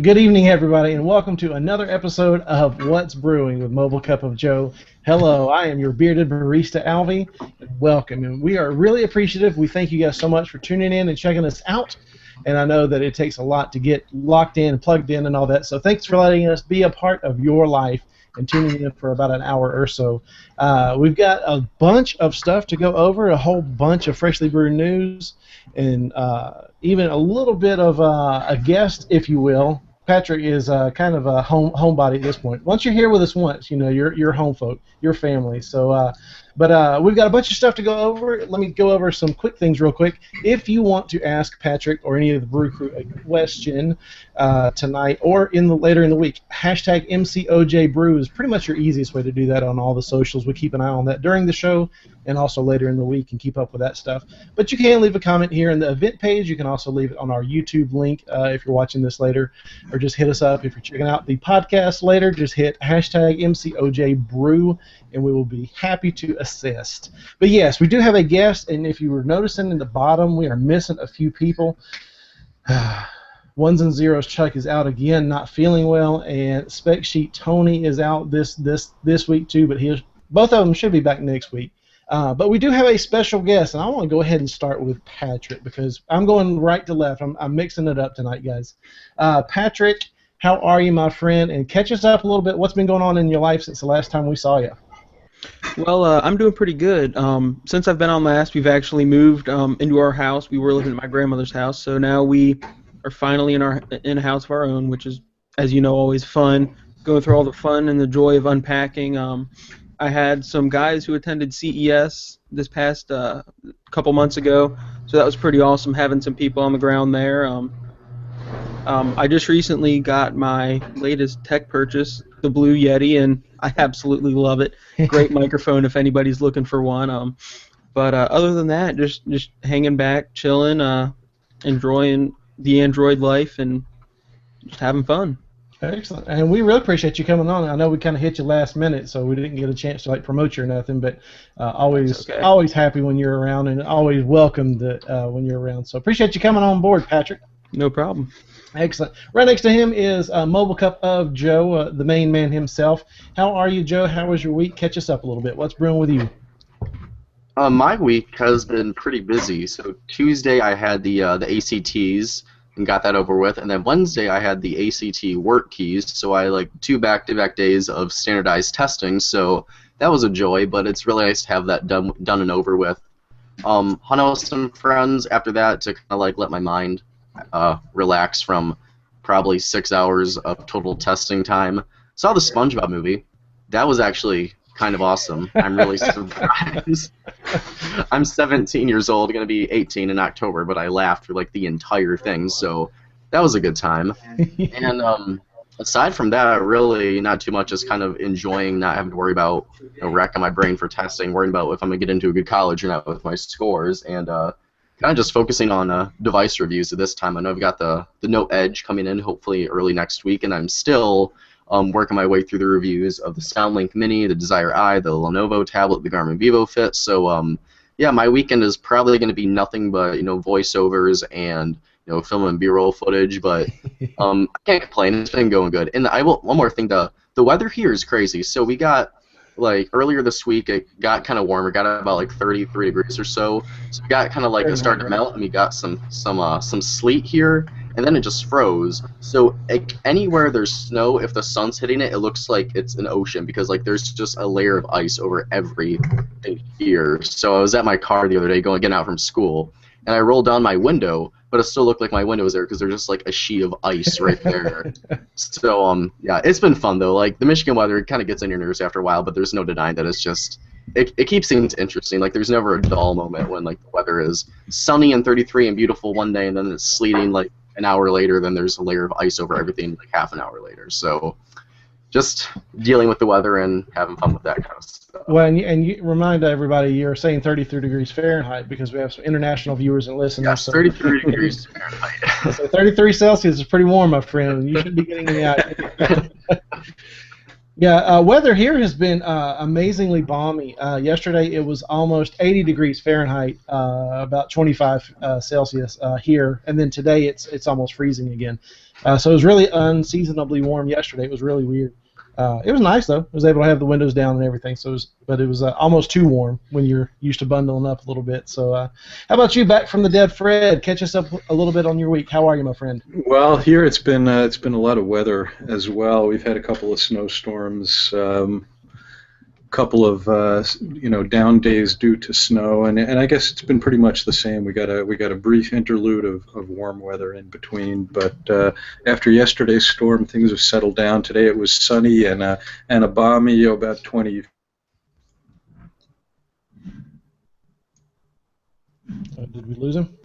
Good evening, everybody, and welcome to another episode of What's Brewing with Mobile Cup of Joe. Hello, I am your bearded barista, Alvie, and welcome. And we are really appreciative. We thank you guys so much for tuning in and checking us out. And I know that it takes a lot to get locked in, plugged in, and all that. So thanks for letting us be a part of your life and tuning in for about an hour or so. We've got a bunch of stuff to go over, a whole bunch of freshly brewed news, and even a little bit of a guest, if you will. Patrick is kind of a homebody at this point. Once you're here with us once, you know, you're home folk, you're family. So, but we've got a bunch of stuff to go over. Let me go over some quick things real quick. If you want to ask Patrick or any of the Brew Crew a question tonight or later in the week, hashtag MCOJBrew is pretty much your easiest way to do that on all the socials. We keep an eye on that during the show and also later in the week and keep up with that stuff. But you can leave a comment here in the event page. You can also leave it on our YouTube link if you're watching this later, or just hit us up if you're checking out the podcast later. Just hit hashtag MCOJBrew, and we will be happy to assist. But yes, we do have a guest, and if you were noticing in the bottom, we are missing a few people. Ones and zeros Chuck is out again, not feeling well, and Spec Sheet Tony is out this week too, but both of them should be back next week. But we do have a special guest, and I want to go ahead and start with Patrick because I'm going right to left. I'm mixing it up tonight, guys. Patrick, how are you, my friend? And catch us up a little bit. What's been going on in your life since the last time we saw you? Well, I'm doing pretty good. Since I've been on last, we've actually moved into our house. We were living at my grandmother's house, so now we are finally in a house of our own, which is, as you know, always fun. Going through all the fun and the joy of unpacking. I had some guys who attended CES this past couple months ago, so that was pretty awesome having some people on the ground there. I just recently got my latest tech purchase, the Blue Yeti, and I absolutely love it. Great microphone if anybody's looking for one. But other than that, just hanging back, chilling, enjoying the Android life, and just having fun. Excellent, and we really appreciate you coming on. I know we kind of hit you last minute, so we didn't get a chance to promote you or nothing. But always happy when you're around, and always welcomed when you're around. So appreciate you coming on board, Patrick. No problem. Excellent. Right next to him is Mobile Cup of Joe, the main man himself. How are you, Joe? How was your week? Catch us up a little bit. What's brewing with you? My week has been pretty busy. So Tuesday I had the ACTs and got that over with, and then Wednesday I had the ACT work keys. So I 2 back-to-back days of standardized testing. So that was a joy, but it's really nice to have that done and over with. Hung out with some friends after that to kind of let my mind relax from probably 6 hours of total testing time. Saw the SpongeBob movie. That was actually kind of awesome. I'm really surprised. I'm 17 years old, going to be 18 in October, but I laughed for the entire thing, so that was a good time. And aside from that, really not too much, just kind of enjoying not having to worry about racking my brain for testing, worrying about if I'm going to get into a good college or not with my scores, and kind of just focusing on device reviews at this time. I know I've got the Note Edge coming in hopefully early next week, and I'm still working my way through the reviews of the SoundLink Mini, the Desire Eye, the Lenovo tablet, the Garmin Vivo Fit. So yeah, my weekend is probably going to be nothing but voiceovers and film and B-roll footage. But I can't complain. It's been going good. And one more thing, the weather here is crazy. So we got earlier this week it got kind of warmer, got about 33 degrees or so. So we got kind of it started to melt, and we got some sleet here. And then it just froze. So anywhere there's snow, if the sun's hitting it, it looks like it's an ocean because there's just a layer of ice over everything here. So I was at my car the other day getting out from school, and I rolled down my window, but it still looked like my window was there because there's just a sheet of ice right there. So yeah, it's been fun though. The Michigan weather, it kind of gets on your nerves after a while, but there's no denying that it's just it keeps things interesting. There's never a dull moment when the weather is sunny and 33 and beautiful one day, and then it's sleeting an hour later, then there's a layer of ice over everything half an hour later. So just dealing with the weather and having fun with that kind of stuff. Well, and you remind everybody you're saying 33 degrees Fahrenheit because we have some international viewers and listeners. Yes, 33 degrees Fahrenheit. So 33 Celsius is pretty warm, my friend. You shouldn't be getting any out. Yeah, weather here has been amazingly balmy. Yesterday it was almost 80 degrees Fahrenheit, about 25 Celsius here, and then today it's almost freezing again. So it was really unseasonably warm yesterday. It was really weird. It was nice though. I was able to have the windows down and everything. But it was almost too warm when you're used to bundling up a little bit. So how about you, back from the dead, Fred? Catch us up a little bit on your week. How are you, my friend? Well, here it's been a lot of weather as well. We've had a couple of snowstorms, couple of down days due to snow, and I guess it's been pretty much the same. We got a brief interlude of warm weather in between, but after yesterday's storm, things have settled down. Today it was sunny and a balmy, about 20. Did we lose him?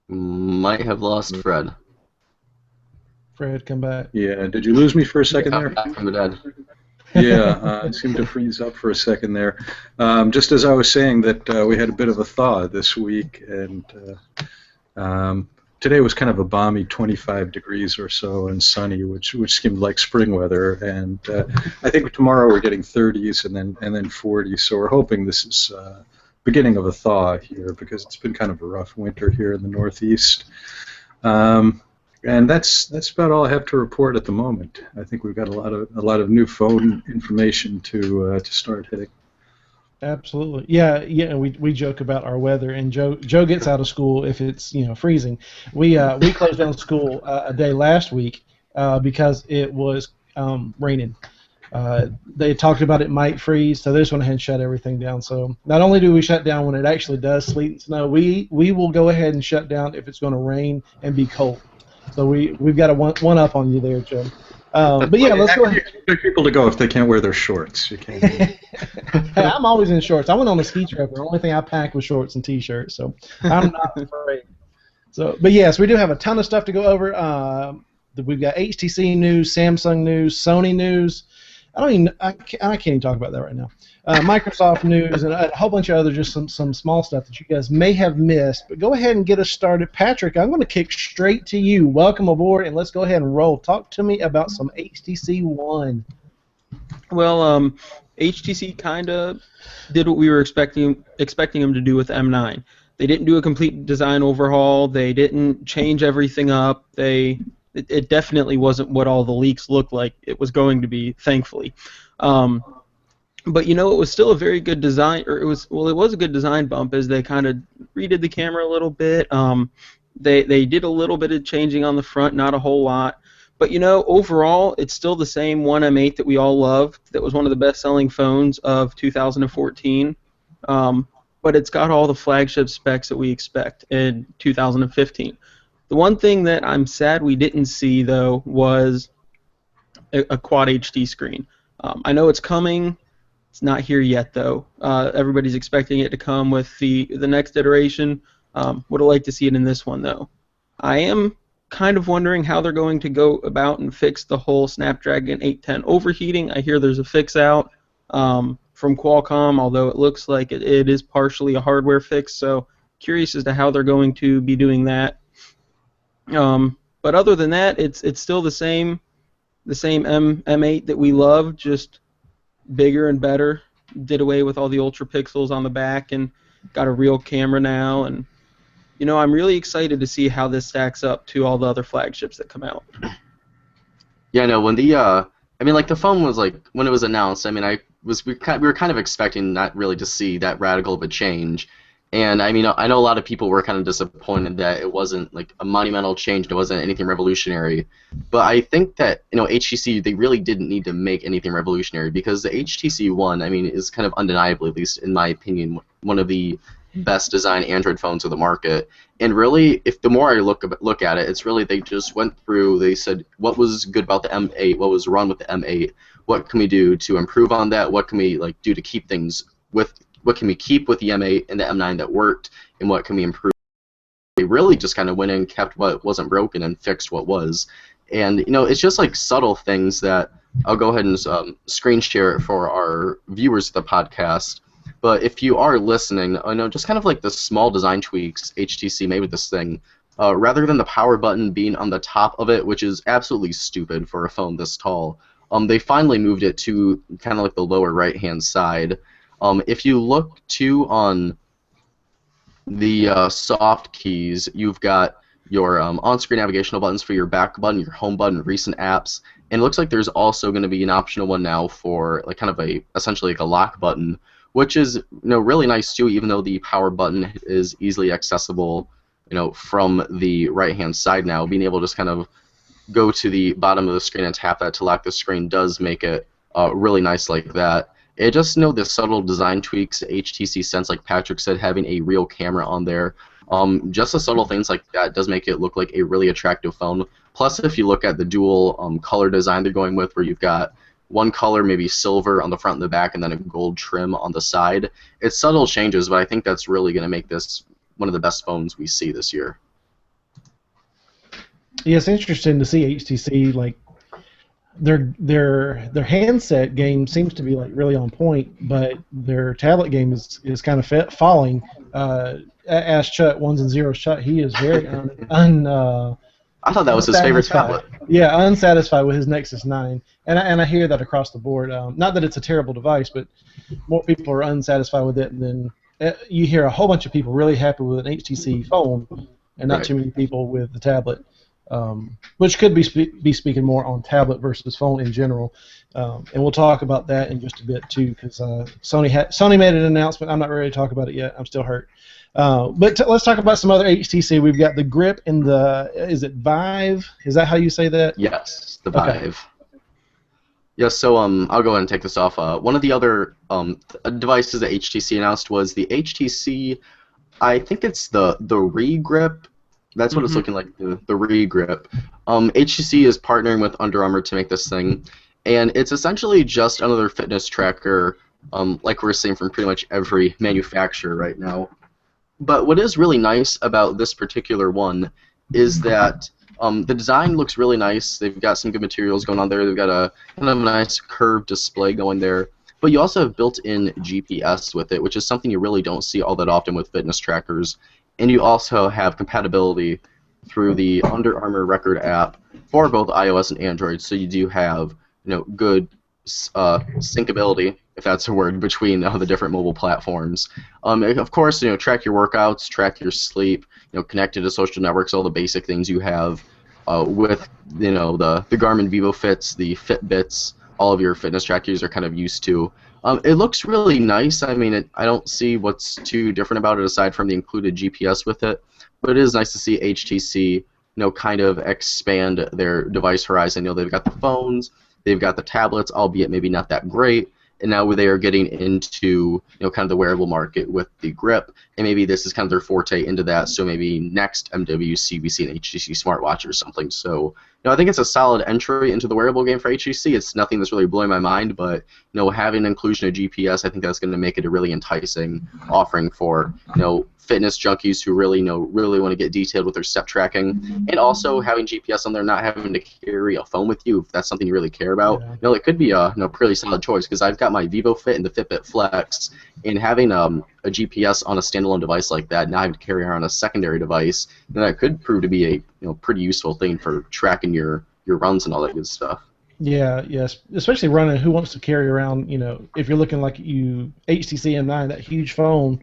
Might have lost Fred. Fred, come back. Yeah, did you lose me for a second there? Back from the dead. Yeah, it seemed to freeze up for a second there. Just as I was saying that we had a bit of a thaw this week, and today was kind of a balmy 25 degrees or so and sunny, which seemed like spring weather. And I think tomorrow we're getting 30s and then 40s. So we're hoping this is beginning of a thaw here, because it's been kind of a rough winter here in the Northeast. And that's about all I have to report at the moment. I think we've got a lot of new phone information to start hitting. Absolutely, yeah. We joke about our weather, and Joe gets out of school if it's freezing. We closed down school a day last week because it was raining. They talked about it might freeze, so they just went ahead and shut everything down. So not only do we shut down when it actually does sleet and snow, we will go ahead and shut down if it's going to rain and be cold. So we've got a one up on you there, Joe. But yeah, let's go ahead. You expect people to go if they can't wear their shorts. You can't. Hey, I'm always in shorts. I went on a ski trip, and the only thing I packed was shorts and t-shirts, so I'm not afraid. But yes, we do have a ton of stuff to go over. We've got HTC news, Samsung news, Sony news. I can't even talk about that right now. Microsoft news and a whole bunch of other just some small stuff that you guys may have missed. But go ahead and get us started. Patrick, I'm going to kick straight to you. Welcome aboard, and let's go ahead and roll. Talk to me about some HTC One. Well, HTC kind of did what we were expecting them to do with M9. They didn't do a complete design overhaul. They didn't change everything up. It definitely wasn't what all the leaks looked like it was going to be, thankfully. But it was still a very good design, or it was a good design bump, as they kind of redid the camera a little bit. They did a little bit of changing on the front, not a whole lot. But overall, it's still the same One M8 that we all loved. That was one of the best-selling phones of 2014. But it's got all the flagship specs that we expect in 2015. The one thing that I'm sad we didn't see, though, was a Quad HD screen. I know it's coming. It's not here yet, though. Everybody's expecting it to come with the next iteration. Would have liked to see it in this one, though. I am kind of wondering how they're going to go about and fix the whole Snapdragon 810 overheating. I hear there's a fix out from Qualcomm, although it looks like it is partially a hardware fix. So curious as to how they're going to be doing that. But other than that, it's still the same M8 that we love, just bigger and better. Did away with all the ultra pixels on the back and got a real camera now. And I'm really excited to see how this stacks up to all the other flagships that come out. Yeah, no. When the phone was when it was announced. We were kind of expecting not really to see that radical of a change. And I know a lot of people were kind of disappointed that it wasn't like a monumental change, it wasn't anything revolutionary. But I think that HTC, they really didn't need to make anything revolutionary, because the HTC One, is kind of undeniably, at least in my opinion, one of the best designed Android phones of the market. And really, if the more I look at it, it's really they just went through. They said what was good about the M8, what was wrong with the M8, what can we do to improve on that, what can we do to keep things with. What can we keep with the M8 and the M9 that worked, and what can we improve? They really just kind of went in and kept what wasn't broken and fixed what was. And it's just subtle things that I'll go ahead and screen share it for our viewers of the podcast. But if you are listening, I know just kind of the small design tweaks HTC made with this thing. Rather than the power button being on the top of it, which is absolutely stupid for a phone this tall, they finally moved it to kind of the lower right-hand side. If you look too on the soft keys, you've got your on-screen navigational buttons for your back button, your home button, recent apps, and it looks like there's also going to be an optional one now for like kind of essentially like a lock button, which is really nice too. Even though the power button is easily accessible, from the right-hand side now, being able to just kind of go to the bottom of the screen and tap that to lock the screen does make it really nice like that. It just the subtle design tweaks HTC Sense, like Patrick said, having a real camera on there. Just the subtle things like that does make it look like a really attractive phone. Plus, if you look at the dual color design they're going with, where you've got one color, maybe silver on the front and the back, and then a gold trim on the side, it's subtle changes, but I think that's really going to make this one of the best phones we see this year. Yeah, it's interesting to see HTC like their handset game seems to be like really on point, but their tablet game is kind of falling. Ask Chuck, ones and zeros. Chuck, he is very I thought that was his favorite tablet. Yeah, unsatisfied with his Nexus 9, and I hear that across the board. Not that it's a terrible device, but more people are unsatisfied with it than you hear a whole bunch of people really happy with an HTC phone, and not too many people with the tablet. Which could be speaking more on tablet versus phone in general, and we'll talk about that in just a bit too, because Sony made an announcement. I'm not ready to talk about it yet. I'm still hurt. But let's talk about some other HTC. We've got the Grip and is it Vive? Is that how you say that? Yes, the Vive. Okay. Yes, so I'll go ahead and take this off. One of the other devices that HTC announced was the HTC, I think it's the Re-Grip. That's what it's looking like, the Re-Grip. HTC is partnering with Under Armour to make this thing, and it's essentially just another fitness tracker, like we're seeing from pretty much every manufacturer right now. But what is really nice about this particular one is that the design looks really nice. They've got some good materials going on there. They've got a kind of nice curved display going there. But you also have built-in GPS with it, which is something you really don't see all that often with fitness trackers. And you also have compatibility through the Under Armour Record app for both iOS and Android. So you do have good syncability, if that's a word, between the different mobile platforms. Of course, track your workouts, track your sleep, connected to social networks, all the basic things you have with the Garmin VivoFits, the Fitbits, all of your fitness trackers are kind of used to. It looks really nice. I mean, I don't see what's too different about it aside from the included GPS with it. But it is nice to see HTC, kind of expand their device horizon. They've got the phones, they've got the tablets, albeit maybe not that great. And now they are getting into kind of the wearable market with the Grip, and maybe this is kind of their forte into that. So maybe next MWC we see an HTC smartwatch or something. So I think it's a solid entry into the wearable game for HTC. It's nothing that's really blowing my mind, but having an inclusion of GPS, I think that's going to make it a really enticing offering for fitness junkies who really want to get detailed with their step tracking, and also having GPS on there, not having to carry a phone with you if that's something you really care about. It could be a pretty solid choice, because I've got my VivoFit and the Fitbit Flex, and having a GPS on a standalone device like that, not having to carry around a secondary device, then that could prove to be a pretty useful thing for tracking your runs and all that good stuff. Yeah, yes, especially running. Who wants to carry around? If you're looking like HTC M9, that huge phone,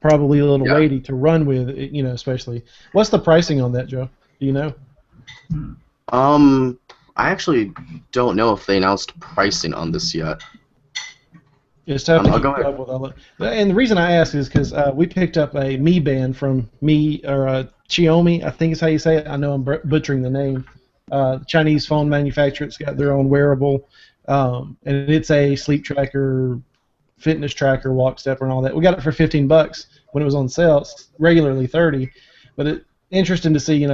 probably a little weighty to run with. Especially. What's the pricing on that, Joe? Do you know? I actually don't know if they announced pricing on this yet. It's tough to keep up with all that. And the reason I ask is because we picked up a Mi Band from Xiaomi, I think is how you say it. I know I'm butchering the name. Chinese phone manufacturer. It's got their own wearable, and it's a sleep tracker, fitness tracker, walk stepper, and all that. We got it for $15 when it was on sale. It's regularly $30, but it's interesting to see,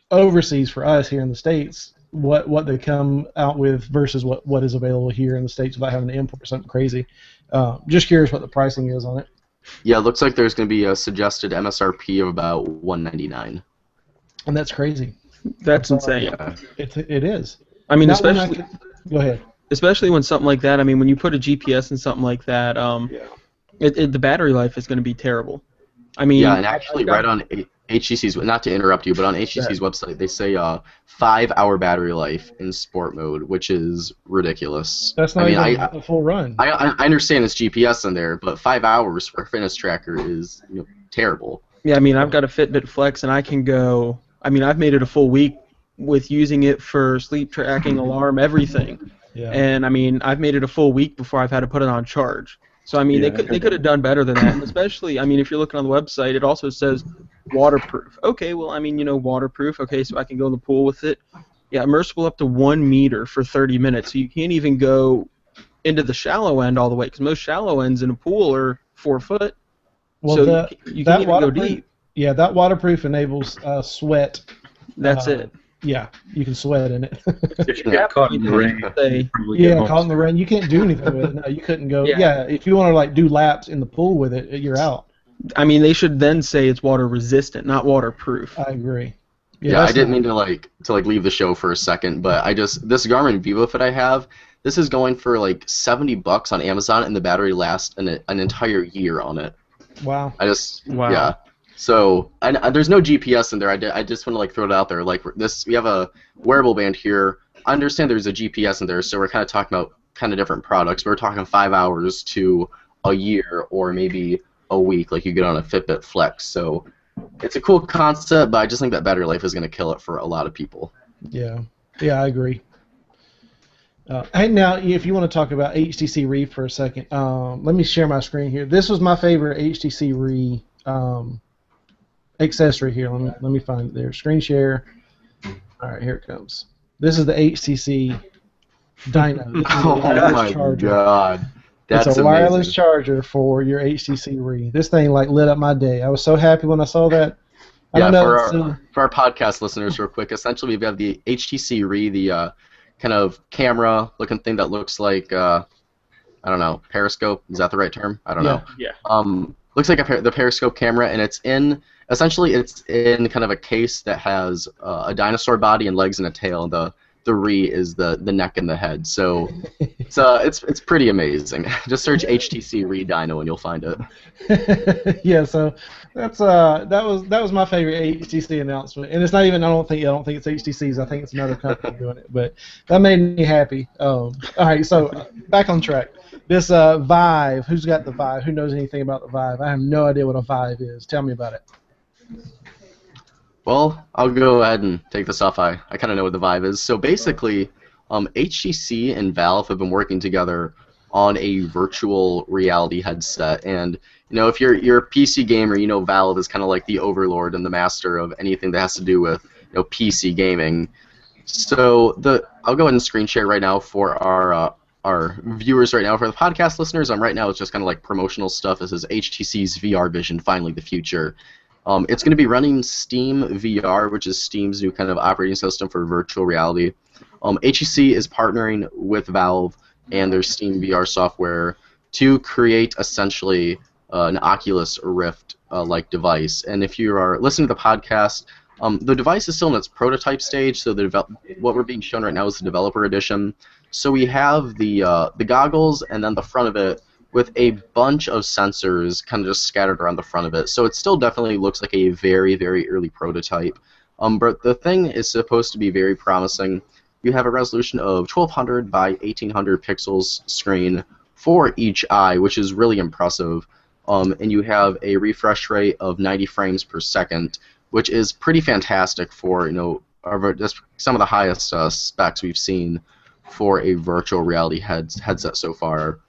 overseas for us here in the States, what they come out with versus what is available here in the States without having to import something crazy. Just curious what the pricing is on it. Yeah, it looks like there's going to be a suggested MSRP of about $199. And that's crazy. That's insane. Yeah. It is. I mean, go ahead. Especially when something like that. I mean, when you put a GPS in something like that, the battery life is going to be terrible. I mean, yeah, and actually, right on HTC's, not to interrupt you, but on HTC's website, they say 5-hour battery life in sport mode, which is ridiculous. That's not even a full run. I understand it's GPS in there, but 5 hours for a fitness tracker is terrible. Yeah, I mean, I've got a Fitbit Flex, and I can go I mean, I've made it a full week with using it for sleep tracking, alarm, everything. Yeah. And I mean, I've made it a full week before I've had to put it on charge. So I mean, Yeah. they could have done better than that. And especially, I mean, if you're looking on the website, it also says waterproof. Okay, well, I mean, waterproof. Okay, so I can go in the pool with it. Yeah, immersible up to 1 meter for 30 minutes. So you can't even go into the shallow end all the way, because most shallow ends in a pool are 4 foot. Well, so you can't even go deep. Yeah, that waterproof enables sweat. That's it. Yeah, you can sweat in it. If you got caught in the rain, caught in the rain, you can't do anything with it. No, you couldn't go. Yeah, if you want to like do laps in the pool with it, you're out. I mean, they should then say it's water resistant, not waterproof. I agree. Yeah, I didn't mean to leave the show for a second, but this Garmin VivoFit I have, this is going for like $70 on Amazon, and the battery lasts an entire year on it. Wow. Wow. Yeah. So, and there's no GPS in there. I just want to like throw it out there. Like we have a wearable band here. I understand there's a GPS in there, so we're kind of talking about kind of different products. We're talking 5 hours to a year, or maybe a week, like you get on a Fitbit Flex. So, it's a cool concept, but I just think that battery life is going to kill it for a lot of people. Yeah. Yeah, I agree. And now, if you want to talk about HTC Re for a second, let me share my screen here. This was my favorite HTC Re accessory here. Let me find it there. Screen share. All right, here it comes. This is the HTC Dyno. This is Oh my god. That's it's a wireless amazing. charger for your HTC Re. This thing like lit up my day. I was so happy when I saw that. For our podcast listeners, real quick, essentially we have the HTC Re, the kind of camera looking thing that looks like I don't know, periscope. Is that the right term? I don't know. Yeah. Looks like the periscope camera, and it's in kind of a case that has a dinosaur body and legs and a tail. The Re is the neck and the head. So it's pretty amazing. Just search HTC Re Dino and you'll find it. Yeah, so that was my favorite HTC announcement, and it's not even I don't think it's HTC's. I think it's another company doing it, but that made me happy. All right, so back on track. This Vive. Who's got the Vive? Who knows anything about the Vive? I have no idea what a Vive is. Tell me about it. Well, I'll go ahead and take this off. I kind of know what the Vive is. So basically, HTC and Valve have been working together on a virtual reality headset. And if you're a PC gamer, Valve is kind of like the overlord and the master of anything that has to do with PC gaming. So I'll go ahead and screen share right now for our viewers right now. For the podcast listeners, right now it's just kind of like promotional stuff. This is HTC's VR Vision, finally the future. It's going to be running Steam VR, which is Steam's new kind of operating system for virtual reality. HTC is partnering with Valve and their Steam VR software to create essentially an Oculus Rift like device. And if you are listening to the podcast, the device is still in its prototype stage, so what we're being shown right now is the developer edition. So we have the goggles and then the front of it with a bunch of sensors kind of just scattered around the front of it. So it still definitely looks like a very, very early prototype. But the thing is supposed to be very promising. You have a resolution of 1200 by 1800 pixels screen for each eye, which is really impressive. And you have a refresh rate of 90 frames per second, which is pretty fantastic for some of the highest specs we've seen for a virtual reality headset so far.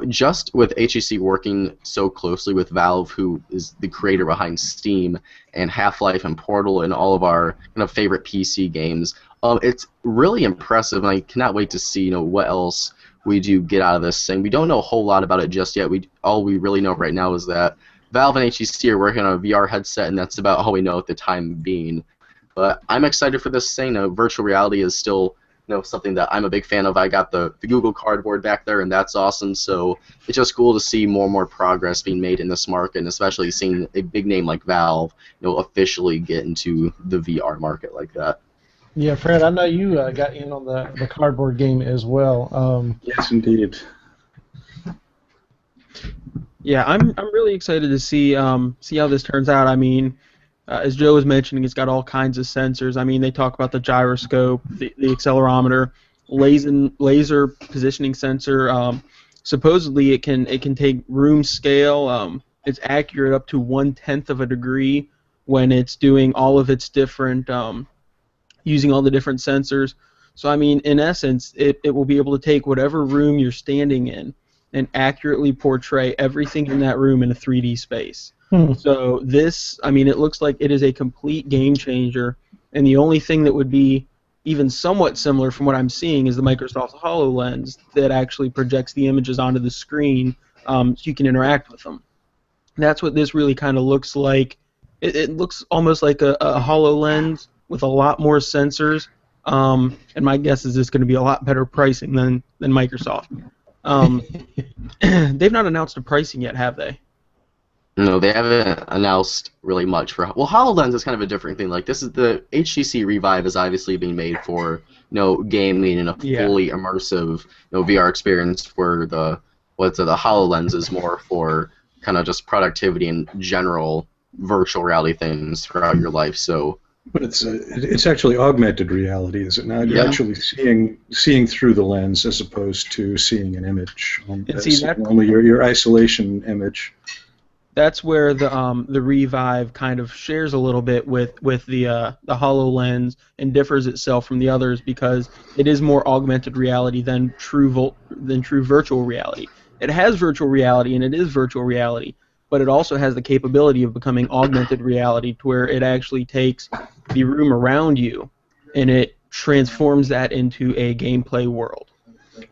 Just with HTC working so closely with Valve, who is the creator behind Steam and Half-Life and Portal and all of our kind of favorite PC games, it's really impressive, and I cannot wait to see what else we do get out of this thing. We don't know a whole lot about it just yet. All we really know right now is that Valve and HTC are working on a VR headset, and that's about all we know at the time being. But I'm excited for this thing. Virtual reality is still something that I'm a big fan of. I got the Google Cardboard back there, and that's awesome. So it's just cool to see more and more progress being made in this market, and especially seeing a big name like Valve, officially get into the VR market like that. Yeah, Fred, I know you got in on the cardboard game as well. Yes, indeed. Yeah, I'm really excited to see how this turns out. I mean, as Joe was mentioning, it's got all kinds of sensors. I mean, they talk about the gyroscope, the accelerometer, laser positioning sensor. Supposedly, it can take room scale. It's accurate up to 1/10 of a degree when it's doing all of its different, using all the different sensors. So I mean, in essence, it will be able to take whatever room you're standing in and accurately portray everything in that room in a 3D space. So this, I mean, it looks like it is a complete game changer, and the only thing that would be even somewhat similar from what I'm seeing is the Microsoft HoloLens that actually projects the images onto the screen, so you can interact with them. That's what this really kind of looks like. It looks almost like a HoloLens with a lot more sensors, and my guess is it's going to be a lot better pricing than Microsoft. They've not announced a pricing yet, have they? No, they haven't announced really much for. Well, HoloLens is kind of a different thing. Like, this is the HTC Revive is obviously being made for gaming and a fully immersive VR experience. Where the HoloLens is more for kind of just productivity and general virtual reality things throughout your life. So. But it's actually augmented reality, is it not? You're actually seeing through the lens as opposed to seeing an image. Only your isolation image. That's where the Revive kind of shares a little bit with the HoloLens and differs itself from the others because it is more augmented reality than true virtual reality. It has virtual reality and it is virtual reality, but it also has the capability of becoming augmented reality to where it actually takes the room around you and it transforms that into a gameplay world.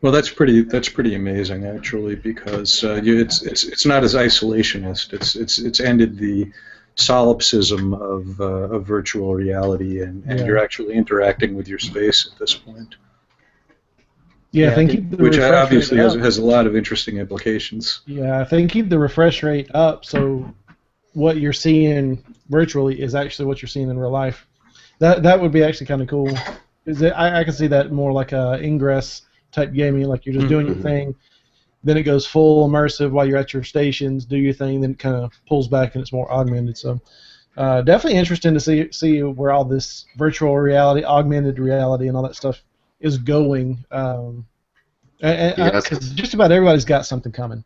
Well, that's pretty amazing actually, because it's not as isolationist. It's ended the solipsism of virtual reality, and you're actually interacting with your space at this point. Yeah, I think which obviously has a lot of interesting implications. Yeah, I think keep the refresh rate up so what you're seeing virtually is actually what you're seeing in real life. That would be actually kind of cool. I can see that more like a ingress type gaming, like you're just doing your thing, then it goes full immersive while you're at your stations, do your thing, then it kind of pulls back and it's more augmented. So definitely interesting to see where all this virtual reality, augmented reality, and all that stuff is going. Because just about everybody's got something coming.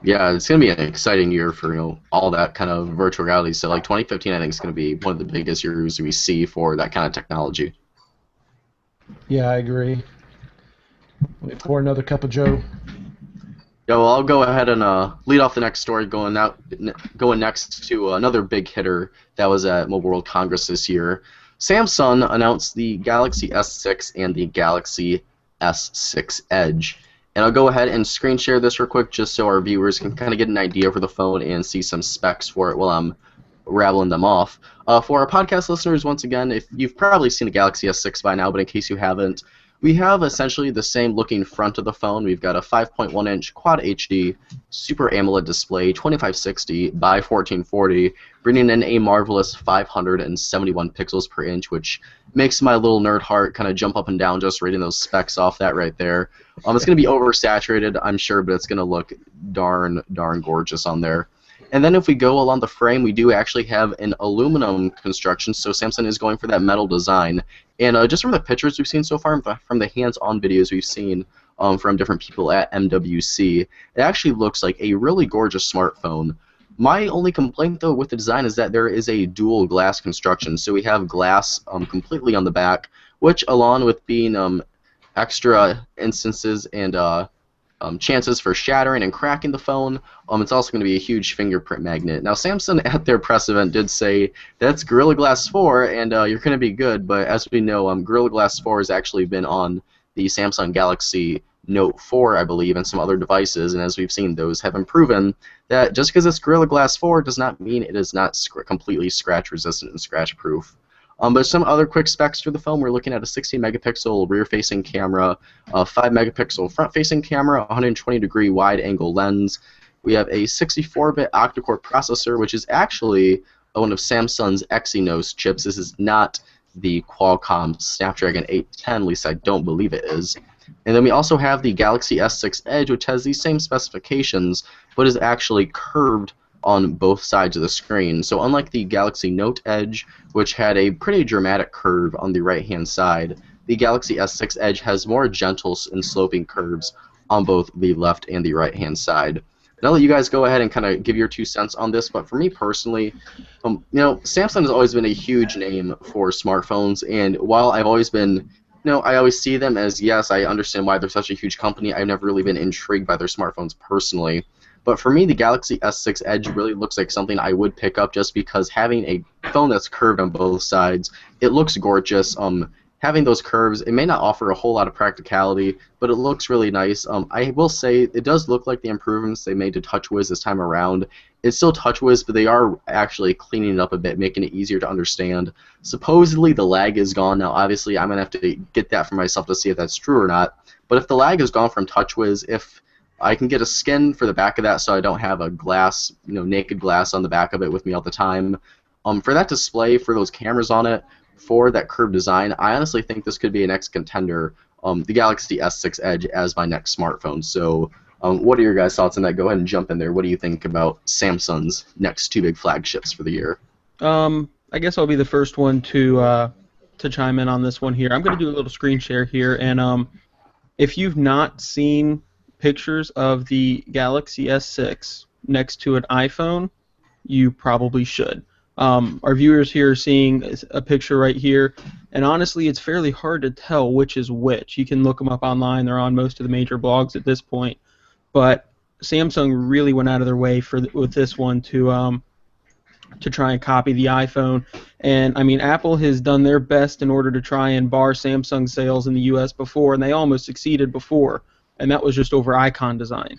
Yeah, it's going to be an exciting year for all that kind of virtual reality. So like 2015, I think is going to be one of the biggest years we see for that kind of technology. Yeah, I agree. Wait for another cup of Joe. Yeah, well, I'll go ahead and lead off the next story, going next to another big hitter that was at Mobile World Congress this year. Samsung announced the Galaxy S6 and the Galaxy S6 Edge. And I'll go ahead and screen share this real quick just so our viewers can kind of get an idea for the phone and see some specs for it while I'm rattling them off. For our podcast listeners, once again, if you've probably seen the Galaxy S6 by now, but in case you haven't, we have essentially the same looking front of the phone. We've got a 5.1-inch Quad HD Super AMOLED display, 2560 by 1440, bringing in a marvelous 571 pixels per inch, which makes my little nerd heart kind of jump up and down just reading those specs off that right there. It's going to be oversaturated, I'm sure, but it's going to look darn gorgeous on there. And then if we go along the frame, we do actually have an aluminum construction, so Samsung is going for that metal design. And just from the pictures we've seen so far, from the hands-on videos we've seen from different people at MWC, it actually looks like a really gorgeous smartphone. My only complaint, though, with the design is that there is a dual glass construction. So we have glass completely on the back, which, along with being extra instances and chances for shattering and cracking the phone, it's also going to be a huge fingerprint magnet. Now, Samsung at their press event did say that's Gorilla Glass 4 and you're going to be good, but as we know, Gorilla Glass 4 has actually been on the Samsung Galaxy Note 4, I believe, and some other devices, and as we've seen, those have been proven that just because it's Gorilla Glass 4 does not mean it is not completely scratch-resistant and scratch-proof. But some other quick specs for the phone, we're looking at a 16-megapixel rear-facing camera, a 5-megapixel front-facing camera, 120-degree wide-angle lens. We have a 64-bit octa-core processor, which is actually one of Samsung's Exynos chips. This is not the Qualcomm Snapdragon 810, at least I don't believe it is. And then we also have the Galaxy S6 Edge, which has these same specifications, but is actually curved on both sides of the screen. So unlike the Galaxy Note Edge, which had a pretty dramatic curve on the right-hand side, the Galaxy S6 Edge has more gentle and sloping curves on both the left and the right-hand side. I'll let you guys go ahead and kind of give your 2 cents on this, but for me personally, Samsung has always been a huge name for smartphones, and while I've always been, I always see them as, yes, I understand why they're such a huge company, I've never really been intrigued by their smartphones personally. But for me, the Galaxy S6 Edge really looks like something I would pick up just because having a phone that's curved on both sides, it looks gorgeous. Having those curves, it may not offer a whole lot of practicality, but it looks really nice. I will say it does look like the improvements they made to TouchWiz this time around. It's still TouchWiz, but they are actually cleaning it up a bit, making it easier to understand. Supposedly the lag is gone now. Obviously, I'm going to have to get that for myself to see if that's true or not. But if the lag is gone from TouchWiz, if I can get a skin for the back of that so I don't have a glass, naked glass on the back of it with me all the time. For that display, for those cameras on it, for that curved design, I honestly think this could be a next contender, the Galaxy S6 Edge as my next smartphone. So what are your guys' thoughts on that? Go ahead and jump in there. What do you think about Samsung's next 2 big flagships for the year? I guess I'll be the first one to chime in on this one here. I'm going to do a little screen share here, and if you've not seen pictures of the Galaxy S6 next to an iPhone, you probably should. Our viewers here are seeing a picture right here, and honestly, it's fairly hard to tell which is which. You can look them up online; they're on most of the major blogs at this point. But Samsung really went out of their way with this one to try and copy the iPhone. And I mean, Apple has done their best in order to try and bar Samsung sales in the U.S. before, and they almost succeeded before. And that was just over icon design.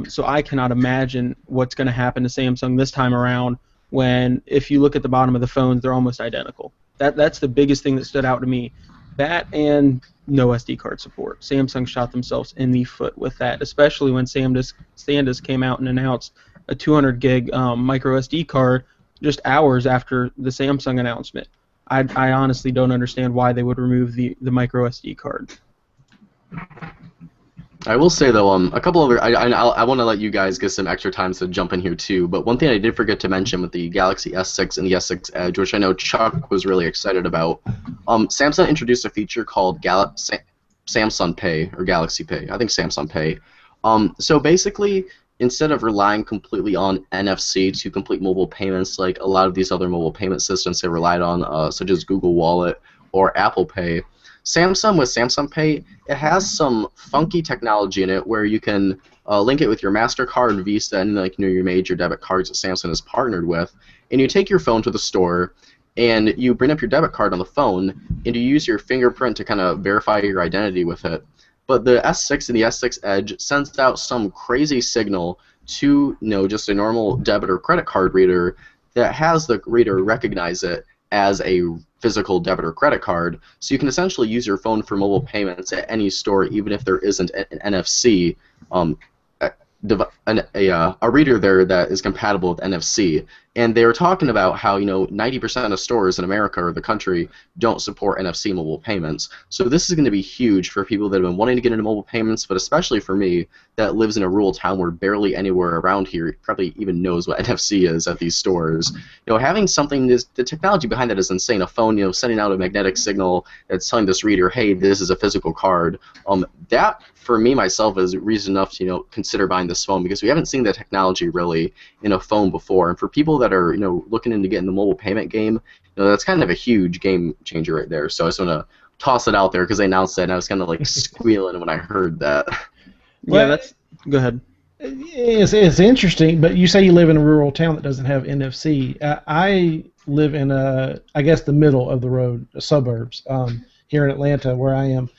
So I cannot imagine what's going to happen to Samsung this time around when, if you look at the bottom of the phones, they're almost identical. That's the biggest thing that stood out to me. That and no SD card support. Samsung shot themselves in the foot with that, especially when SanDisk came out and announced a 200 gig micro SD card just hours after the Samsung announcement. I honestly don't understand why they would remove the micro SD card. I will say though, a couple other. I want to let you guys get some extra time to jump in here too. But one thing I did forget to mention with the Galaxy S6 and the S6 Edge, which I know Chuck was really excited about, Samsung introduced a feature called Samsung Pay or Galaxy Pay. I think Samsung Pay. So basically, instead of relying completely on NFC to complete mobile payments, like a lot of these other mobile payment systems have relied on, such as Google Wallet or Apple Pay. Samsung with Samsung Pay, it has some funky technology in it where you can link it with your MasterCard, Visa, and your major debit cards that Samsung has partnered with, and you take your phone to the store and you bring up your debit card on the phone and you use your fingerprint to kind of verify your identity with it. But the S6 and the S6 Edge sends out some crazy signal to just a normal debit or credit card reader that has the reader recognize it as a physical debit or credit card, so you can essentially use your phone for mobile payments at any store, even if there isn't an NFC, a reader there that is compatible with NFC. And they were talking about how 90% of stores in America or the country don't support NFC mobile payments. So this is going to be huge for people that have been wanting to get into mobile payments, but especially for me that lives in a rural town where barely anywhere around here probably even knows what NFC is at these stores. Having something, the technology behind that is insane. A phone, sending out a magnetic signal that's telling this reader, hey, this is a physical card. That for me myself is reason enough to consider buying this phone, because we haven't seen the technology really in a phone before. And for people that are looking into getting the mobile payment game, that's kind of a huge game changer right there. So I just want to toss it out there because they announced that, and I was kind of like squealing when I heard that. Yeah, go ahead. It's interesting, but you say you live in a rural town that doesn't have NFC. I live in I guess the middle of the road, suburbs, here in Atlanta where I am,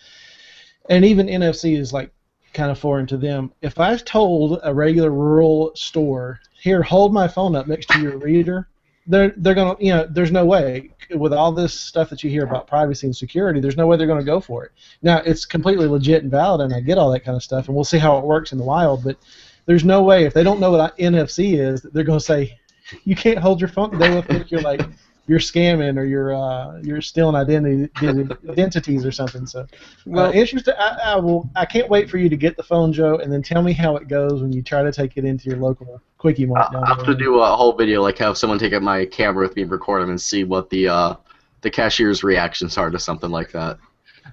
and even NFC is like kind of foreign to them. If I told a regular rural store, here, hold my phone up next to your reader, they're gonna, there's no way, with all this stuff that you hear about privacy and security, there's no way they're gonna go for it. Now, it's completely legit and valid, and I get all that kind of stuff, and we'll see how it works in the wild, but there's no way, if they don't know what NFC is, they're gonna say, you can't hold your phone. They will think you're scamming or you're stealing identities or something. So, interesting. I can't wait for you to get the phone, Joe, and then tell me how it goes when you try to take it into your local Quickie Mart. I'll have to do a whole video, like have someone take up my camera with me and record them and see what the cashier's reactions are to something like that.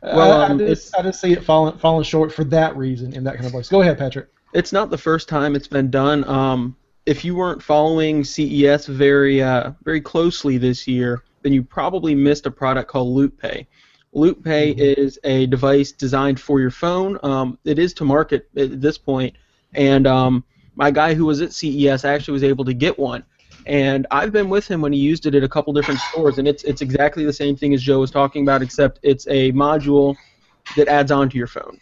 Well, I just see it falling short for that reason in that kind of place. Go ahead, Patrick. It's not the first time it's been done. If you weren't following CES very closely this year, then you probably missed a product called LoopPay. LoopPay is a device designed for your phone. It is to market at this point, and my guy who was at CES actually was able to get one. And I've been with him when he used it at a couple different stores, and it's exactly the same thing as Joe was talking about, except it's a module that adds on to your phone.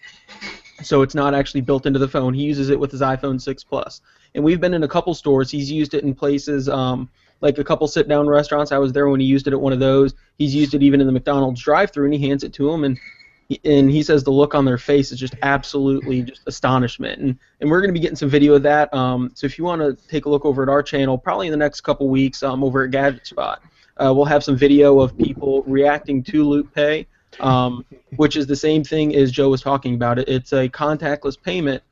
So it's not actually built into the phone. He uses it with his iPhone 6 Plus. And we've been in a couple stores. He's used it in places like a couple sit-down restaurants. I was there when he used it at one of those. He's used it even in the McDonald's drive-thru, and he hands it to him, and he says the look on their face is just absolutely just astonishment. And we're going to be getting some video of that. So if you want to take a look over at our channel, probably in the next couple weeks over at Gadget Spot, we'll have some video of people reacting to LoopPay, which is the same thing as Joe was talking about. It's a contactless payment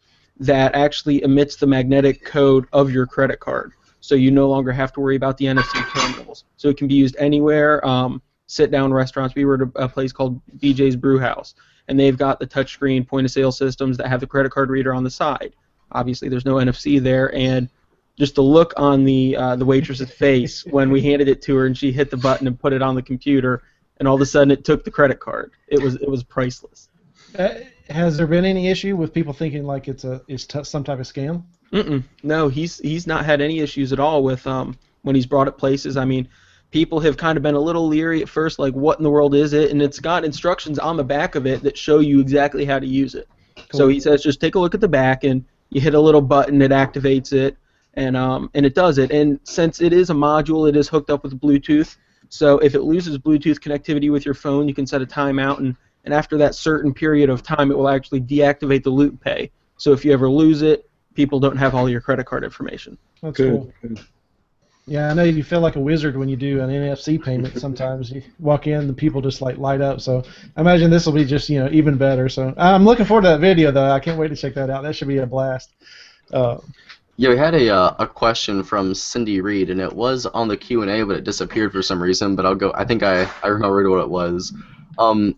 that actually emits the magnetic code of your credit card. So you no longer have to worry about the NFC terminals. So it can be used anywhere. Sit-down restaurants. We were at a place called BJ's Brew House, and they've got the touchscreen point-of-sale systems that have the credit card reader on the side. Obviously, there's no NFC there, and just the look on the waitress's face when we handed it to her and she hit the button and put it on the computer, and all of a sudden it took the credit card. It was priceless. Has there been any issue with people thinking like it's some type of scam? No, he's not had any issues at all with when he's brought it places. I mean, people have kind of been a little leery at first, like what in the world is it? And it's got instructions on the back of it that show you exactly how to use it. Cool. So he says just take a look at the back, and you hit a little button, it activates it, and it does it. And since it is a module, it is hooked up with Bluetooth. So if it loses Bluetooth connectivity with your phone, you can set a timeout, and after that certain period of time, it will actually deactivate the LoopPay. So if you ever lose it, people don't have all your credit card information. That's cool. Good. Yeah, I know you feel like a wizard when you do an NFC payment. Sometimes you walk in, the people just like light up. So I imagine this will be just even better. So I'm looking forward to that video though. I can't wait to check that out. That should be a blast. Yeah, we had a question from Cindy Reed, and it was on the Q&A, but it disappeared for some reason. But I'll go. I think I remembered what it was.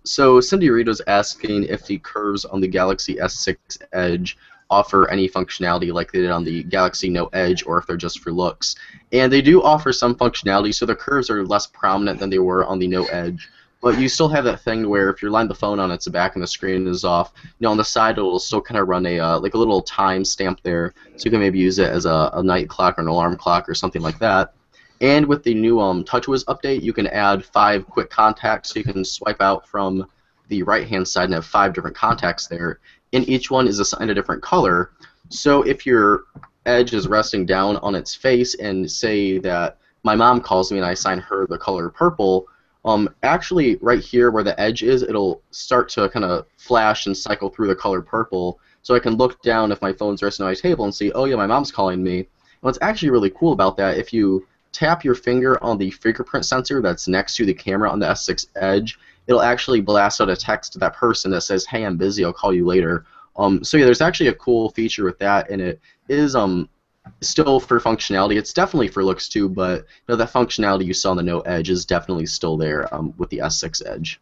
So Cindy Reed was asking if the curves on the Galaxy S6 Edge offer any functionality like they did on the Galaxy Note Edge, or if they're just for looks. And they do offer some functionality, so the curves are less prominent than they were on the Note Edge. But you still have that thing where if you're lying the phone on its back and the screen is off, on the side it'll still kind of run a like a little time stamp there, so you can maybe use it as a night clock or an alarm clock or something like that. And with the new TouchWiz update, you can add 5 quick contacts, so you can swipe out from the right-hand side and have 5 different contacts there, and each one is assigned a different color. So if your Edge is resting down on its face, and say that my mom calls me and I assign her the color purple, actually right here where the Edge is, it'll start to kind of flash and cycle through the color purple, so I can look down if my phone's resting on my table and see, oh yeah, my mom's calling me. And what's actually really cool about that, if you tap your finger on the fingerprint sensor that's next to the camera on the S6 Edge, it'll actually blast out a text to that person that says, hey, I'm busy, I'll call you later. So yeah, there's actually a cool feature with that, and it is still for functionality. It's definitely for looks too, but that functionality you saw on the Note Edge is definitely still there with the S6 Edge.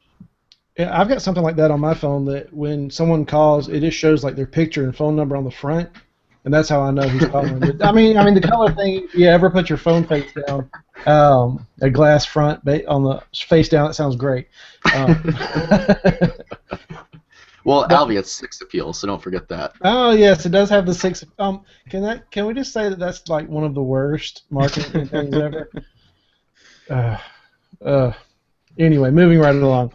Yeah, I've got something like that on my phone that when someone calls, it just shows like their picture and phone number on the front, and that's how I know who's calling. But, I mean the color thing. You ever put your phone face down, a glass front on the face down? That sounds great. Well, Alvie, it's 6 appeal, so don't forget that. Oh yes, it does have the 6. Can we just say that that's like one of the worst marketing things ever? Anyway, moving right along.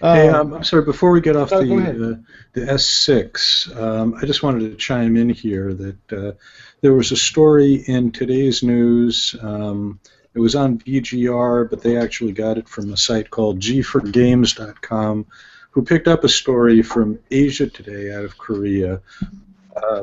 Hey, I'm sorry. Before we get off the S6, I just wanted to chime in here that there was a story in today's news. It was on VGR, but they actually got it from a site called G4Games.com, who picked up a story from Asia Today out of Korea,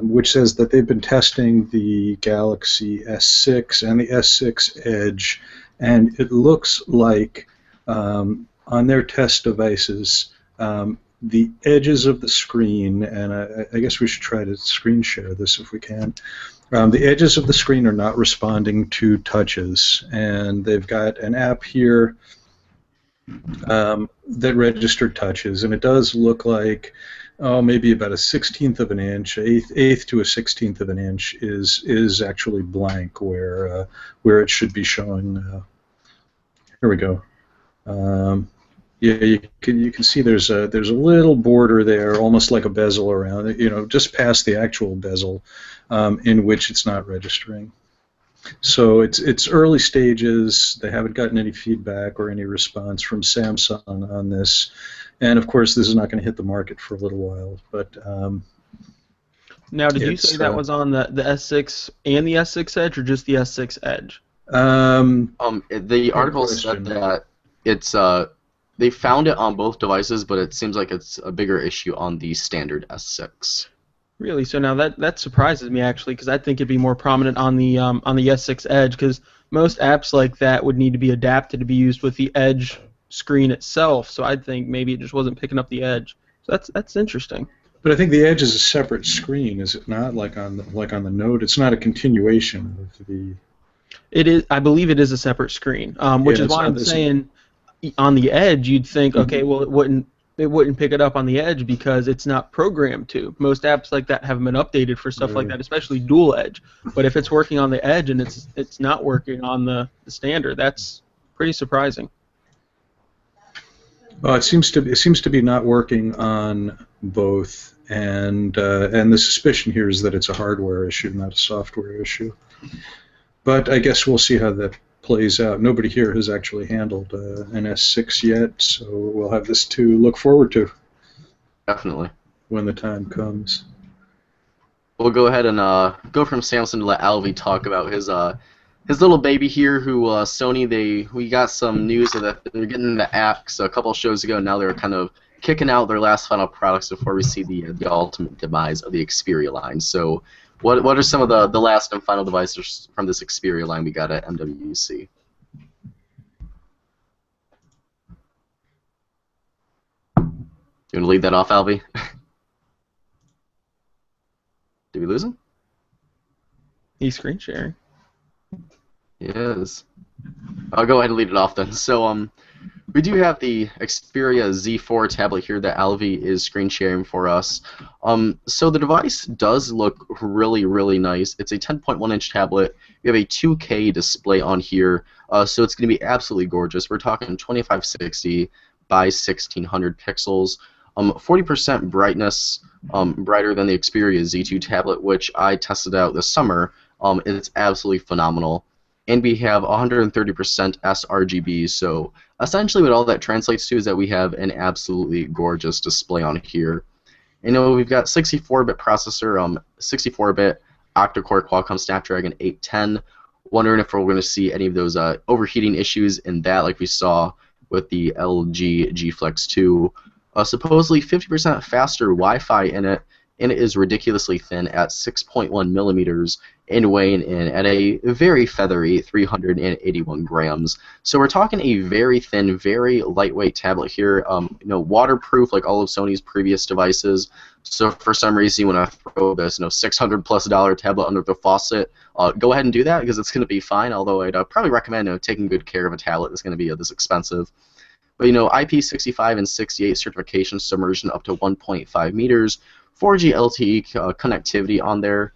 which says that they've been testing the Galaxy S6 and the S6 Edge, and it looks like on their test devices, the edges of the screen, and I guess we should try to screen share this if we can, the edges of the screen are not responding to touches, and they've got an app here that registered touches, and it does look like Oh, maybe about a 1/16 of an inch, eighth to a 1/16 of an inch is actually blank, where it should be showing. Here we go. Yeah, you can see there's a little border there, almost like a bezel around it, just past the actual bezel, in which it's not registering. So it's early stages. They haven't gotten any feedback or any response from Samsung on this, and of course this is not going to hit the market for a little while. But now, did you say that was on the S6 and the S6 Edge, or just the S6 Edge? The article said that it's they found it on both devices, but it seems like it's a bigger issue on the standard S6. Really? So now that surprises me, actually, because I think it'd be more prominent on the S6 Edge, because most apps like that would need to be adapted to be used with the Edge screen itself. So I'd think maybe it just wasn't picking up the Edge. So that's interesting. But I think the Edge is a separate screen, is it not? Like on the Note, it's not a continuation of the. It is. I believe it is a separate screen, which is why I'm saying on the Edge you'd think, okay, well it wouldn't pick it up on the Edge because it's not programmed to. Most apps like that haven't been updated for stuff like that, especially dual Edge. But if it's working on the Edge and it's not working on the standard, that's pretty surprising. Well, it seems to be not working on both, and the suspicion here is that it's a hardware issue, not a software issue. But I guess we'll see how that plays out. Nobody here has actually handled an S6 yet, so we'll have this to look forward to. Definitely. When the time comes. We'll go ahead and go from Samsung to let Alvie talk about his little baby here, who Sony, we got some news that they're getting the axe a couple shows ago. Now they're kind of kicking out their last final products before we see the ultimate demise of the Xperia line. So what are some of the last and final devices from this Xperia line we got at MWC? You want to lead that off, Alvie? Did we lose him? He's screen sharing. Yes. I'll go ahead and lead it off then. So we do have the Xperia Z4 tablet here that Alvie is screen sharing for us. So the device does look really, really nice. It's a 10.1-inch tablet. We have a 2K display on here, so it's going to be absolutely gorgeous. We're talking 2560 by 1600 pixels, 40% brightness, brighter than the Xperia Z2 tablet, which I tested out this summer. It's absolutely phenomenal. And we have 130% sRGB, so essentially what all that translates to is that we have an absolutely gorgeous display on here. We've got 64-bit processor, 64-bit octa-core Qualcomm Snapdragon 810. Wondering if we're going to see any of those overheating issues in that, like we saw with the LG G Flex 2. Supposedly 50% faster Wi-Fi in it, and it is ridiculously thin at 6.1 millimeters and weighing in at a very feathery 381 grams. So we're talking a very thin, very lightweight tablet here. Waterproof like all of Sony's previous devices. So if for some reason you want to throw this $600+ tablet under the faucet, go ahead and do that because it's going to be fine. Although I'd probably recommend taking good care of a tablet that's going to be this expensive. But IP65 and 68 certification, submersion up to 1.5 meters, 4G LTE connectivity on there.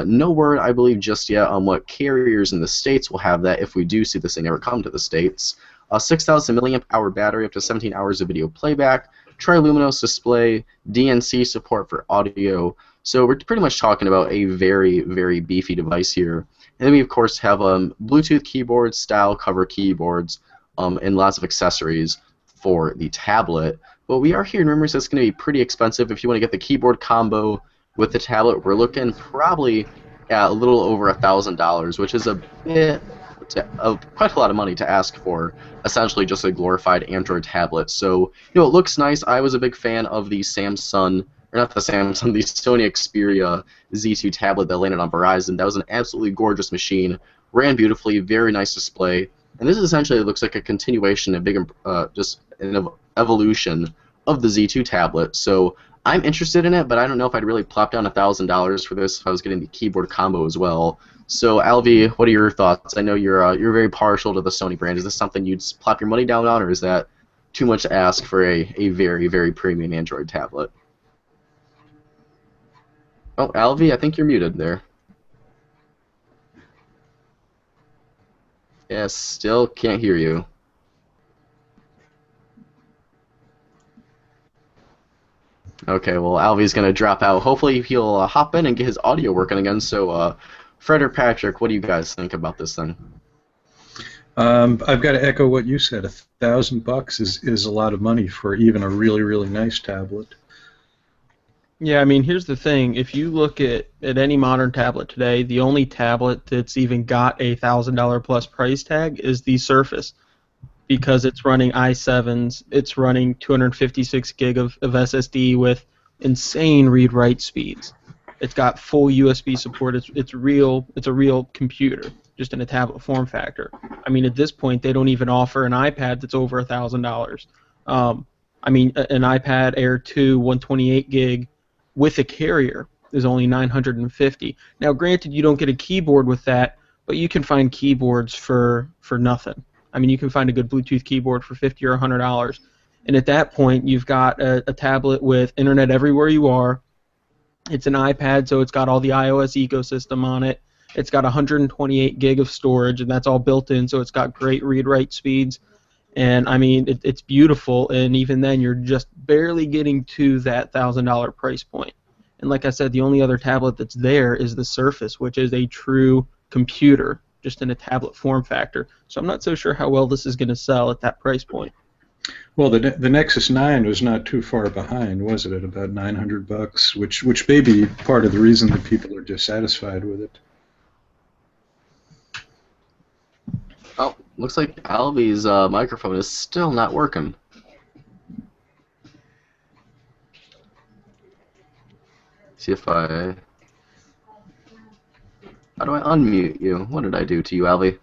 No word, I believe, just yet on what carriers in the States will have that if we do see this thing ever come to the States. 6,000 milliamp hour battery, up to 17 hours of video playback, triluminous display, DNC support for audio. So we're pretty much talking about a very, very beefy device here. And then we, of course, have Bluetooth keyboards, style cover keyboards, and lots of accessories for the tablet. But we are hearing rumors that it's going to be pretty expensive. If you want to get the keyboard combo with the tablet, we're looking probably at a little over $1,000, which is quite a lot of money to ask for essentially just a glorified Android tablet. So it looks nice. I was a big fan of the Sony Xperia Z2 tablet that landed on Verizon. That was an absolutely gorgeous machine, ran beautifully, very nice display. And this essentially looks like a continuation, just an evolution of the Z2 tablet. So I'm interested in it, but I don't know if I'd really plop down $1,000 for this if I was getting the keyboard combo as well. So Alvie, what are your thoughts? I know you're very partial to the Sony brand. Is this something you'd plop your money down on, or is that too much to ask for a very, very premium Android tablet? Oh, Alvie, I think you're muted there. Yes, still can't hear you. Okay, well, Alvie's going to drop out. Hopefully he'll hop in and get his audio working again. So, Fred or Patrick, what do you guys think about this thing? I've got to echo what you said. $1,000 is a lot of money for even a really, really nice tablet. Yeah, I mean, here's the thing. If you look at any modern tablet today, the only tablet that's even got a $1,000 plus price tag is the Surface, because it's running i7s, it's running 256 gig of SSD with insane read-write speeds. It's got full USB support. It's a real computer, just in a tablet form factor. I mean, at this point, they don't even offer an iPad that's over $1,000. I mean, an iPad Air 2 128 gig with a carrier is only $950. Now, granted, you don't get a keyboard with that, but you can find keyboards for nothing. I mean, you can find a good Bluetooth keyboard for $50 or $100, and at that point, you've got a tablet with internet everywhere you are. It's an iPad, so it's got all the iOS ecosystem on it. It's got 128 gig of storage, and that's all built in, so it's got great read-write speeds. And I mean, it's beautiful, and even then, you're just barely getting to that $1,000 price point. And like I said, the only other tablet that's there is the Surface, which is a true computer, just in a tablet form factor. So I'm not so sure how well this is going to sell at that price point. Well, the Nexus 9 was not too far behind, was it? At about $900, which may be part of the reason that people are dissatisfied with it. Oh, looks like Alvie's microphone is still not working. See if I... How do I unmute you? What did I do to you, Alvie?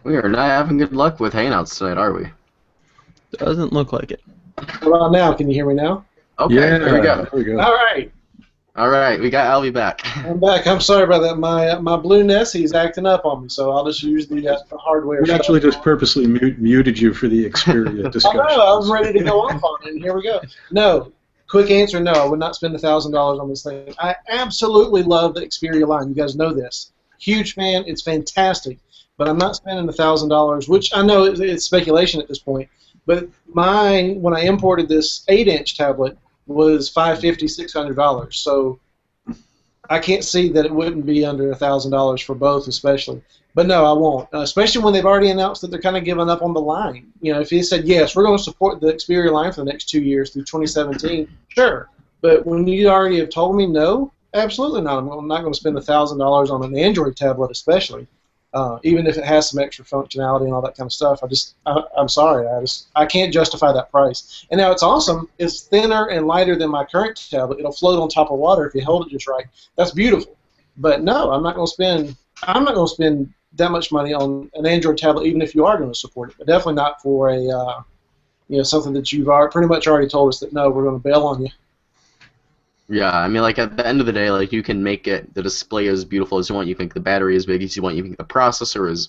We are not having good luck with Hangouts tonight, are we? Doesn't look like it. What about now? Can you hear me now? Okay, Yeah, there we go. there we go. All right. All right, we got Alvie back. I'm back. I'm sorry about that. My Blue Nessie's acting up on me, so I'll just use the hardware. We actually just purposely muted you for the Xperia discussion. I know. I was ready to go off on it, and here we go. No. Quick answer, no. I would not spend $1,000 on this thing. I absolutely love the Xperia line. You guys know this. Huge fan. It's fantastic. But I'm not spending $1,000, which I know it's speculation at this point. But mine, when I imported this 8-inch tablet, was $550, $600. So I can't see that it wouldn't be under $1,000 for both, especially. But no, I won't. Especially when they've already announced that they're kind of giving up on the line. You know, if he said, yes, we're going to support the Xperia line for the next 2 years through 2017, sure. But when you already have told me no, absolutely not. I'm not going to spend $1,000 on an Android tablet, especially. Even if it has some extra functionality and all that kind of stuff. I'm sorry. I can't justify that price. And now it's awesome. It's thinner and lighter than my current tablet. It'll float on top of water if you hold it just right. That's beautiful. But no, I'm not going to spend that much money on an Android tablet, even if you are going to support it. But definitely not for a something that you've pretty much already told us that no, we're going to bail on you. Yeah, I mean, like, at the end of the day, like, you can make it the display as beautiful as you want. You can make the battery as big as you want. You can make the processor as,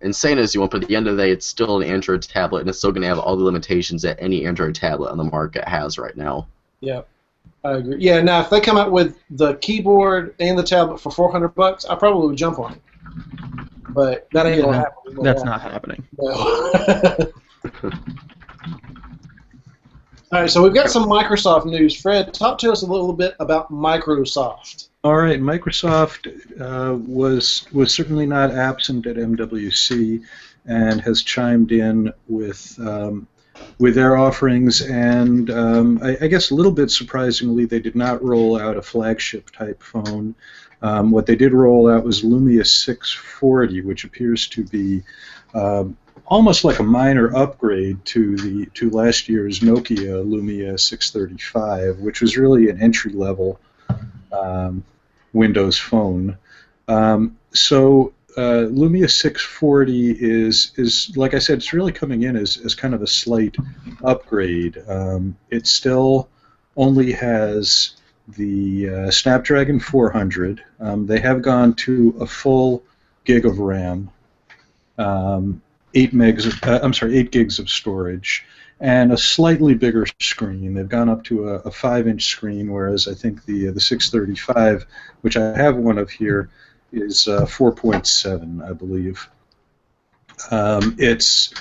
insane as you want. But at the end of the day, it's still an Android tablet, and it's still going to have all the limitations that any Android tablet on the market has right now. Yeah, I agree. Yeah, now if they come out with the keyboard and the tablet for $400, I probably would jump on it. But that ain't going to happen. That's not happening. No. All right, so we've got some Microsoft news. Fred, talk to us a little bit about Microsoft. All right, Microsoft was certainly not absent at MWC and has chimed in with their offerings, and I guess a little bit surprisingly, they did not roll out a flagship type phone. What they did roll out was Lumia 640, which appears to be almost like a minor upgrade to last year's Nokia Lumia 635, which was really an entry-level Windows phone. So Lumia 640 is like I said, it's really coming in as kind of a slight upgrade. It still only has the Snapdragon 400. They have gone to a full gig of RAM. 8 gigs of storage, and a slightly bigger screen. They've gone up to a 5-inch screen, whereas I think the 635, which I have one of here, is 4.7, I believe. It's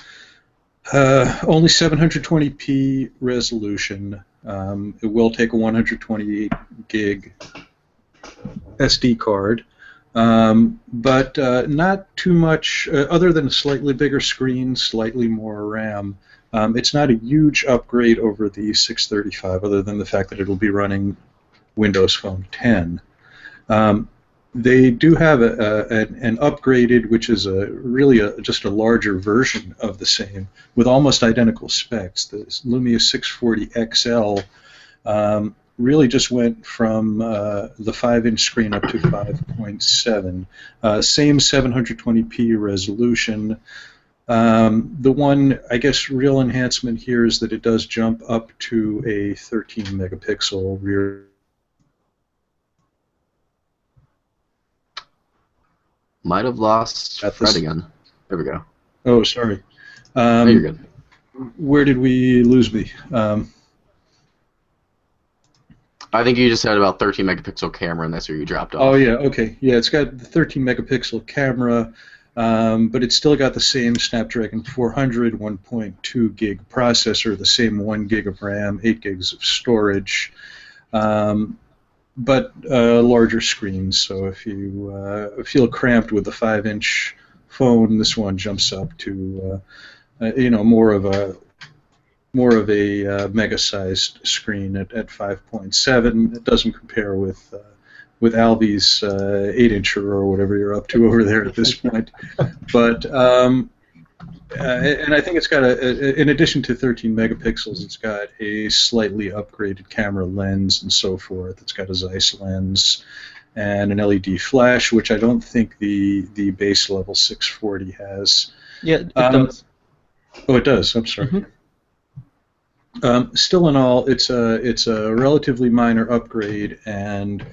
only 720p resolution. It will take a 128 gig SD card, but not too much, other than a slightly bigger screen, slightly more RAM. It's not a huge upgrade over the 635, other than the fact that it'll be running Windows Phone 10. They do have an upgraded, which is really just a larger version of the same, with almost identical specs. The Lumia 640 XL really just went from the 5-inch screen up to 5.7. Same 720p resolution. The one, I guess, real enhancement here is that it does jump up to a 13 megapixel rear. Might have lost Fred again. There we go. Oh, sorry. No, you're good. Where did we lose me? I think you just said about 13 megapixel camera, and that's where you dropped off. Oh, yeah, okay. Yeah, it's got the 13 megapixel camera, but it's still got the same Snapdragon 400 1.2 gig processor, the same 1 gig of RAM, 8 gigs of storage, but larger screens. So if you feel cramped with the 5-inch phone, this one jumps up to more of a mega-sized screen at 5.7. It doesn't compare with Alvie's 8-incher or whatever you're up to over there at this point. But and I think it's got in addition to 13 megapixels, it's got a slightly upgraded camera lens and so forth. It's got a Zeiss lens and an LED flash, which I don't think the base level 640 has. Yeah, it does. Oh, it does. I'm sorry. Mm-hmm. Still in all, it's a relatively minor upgrade and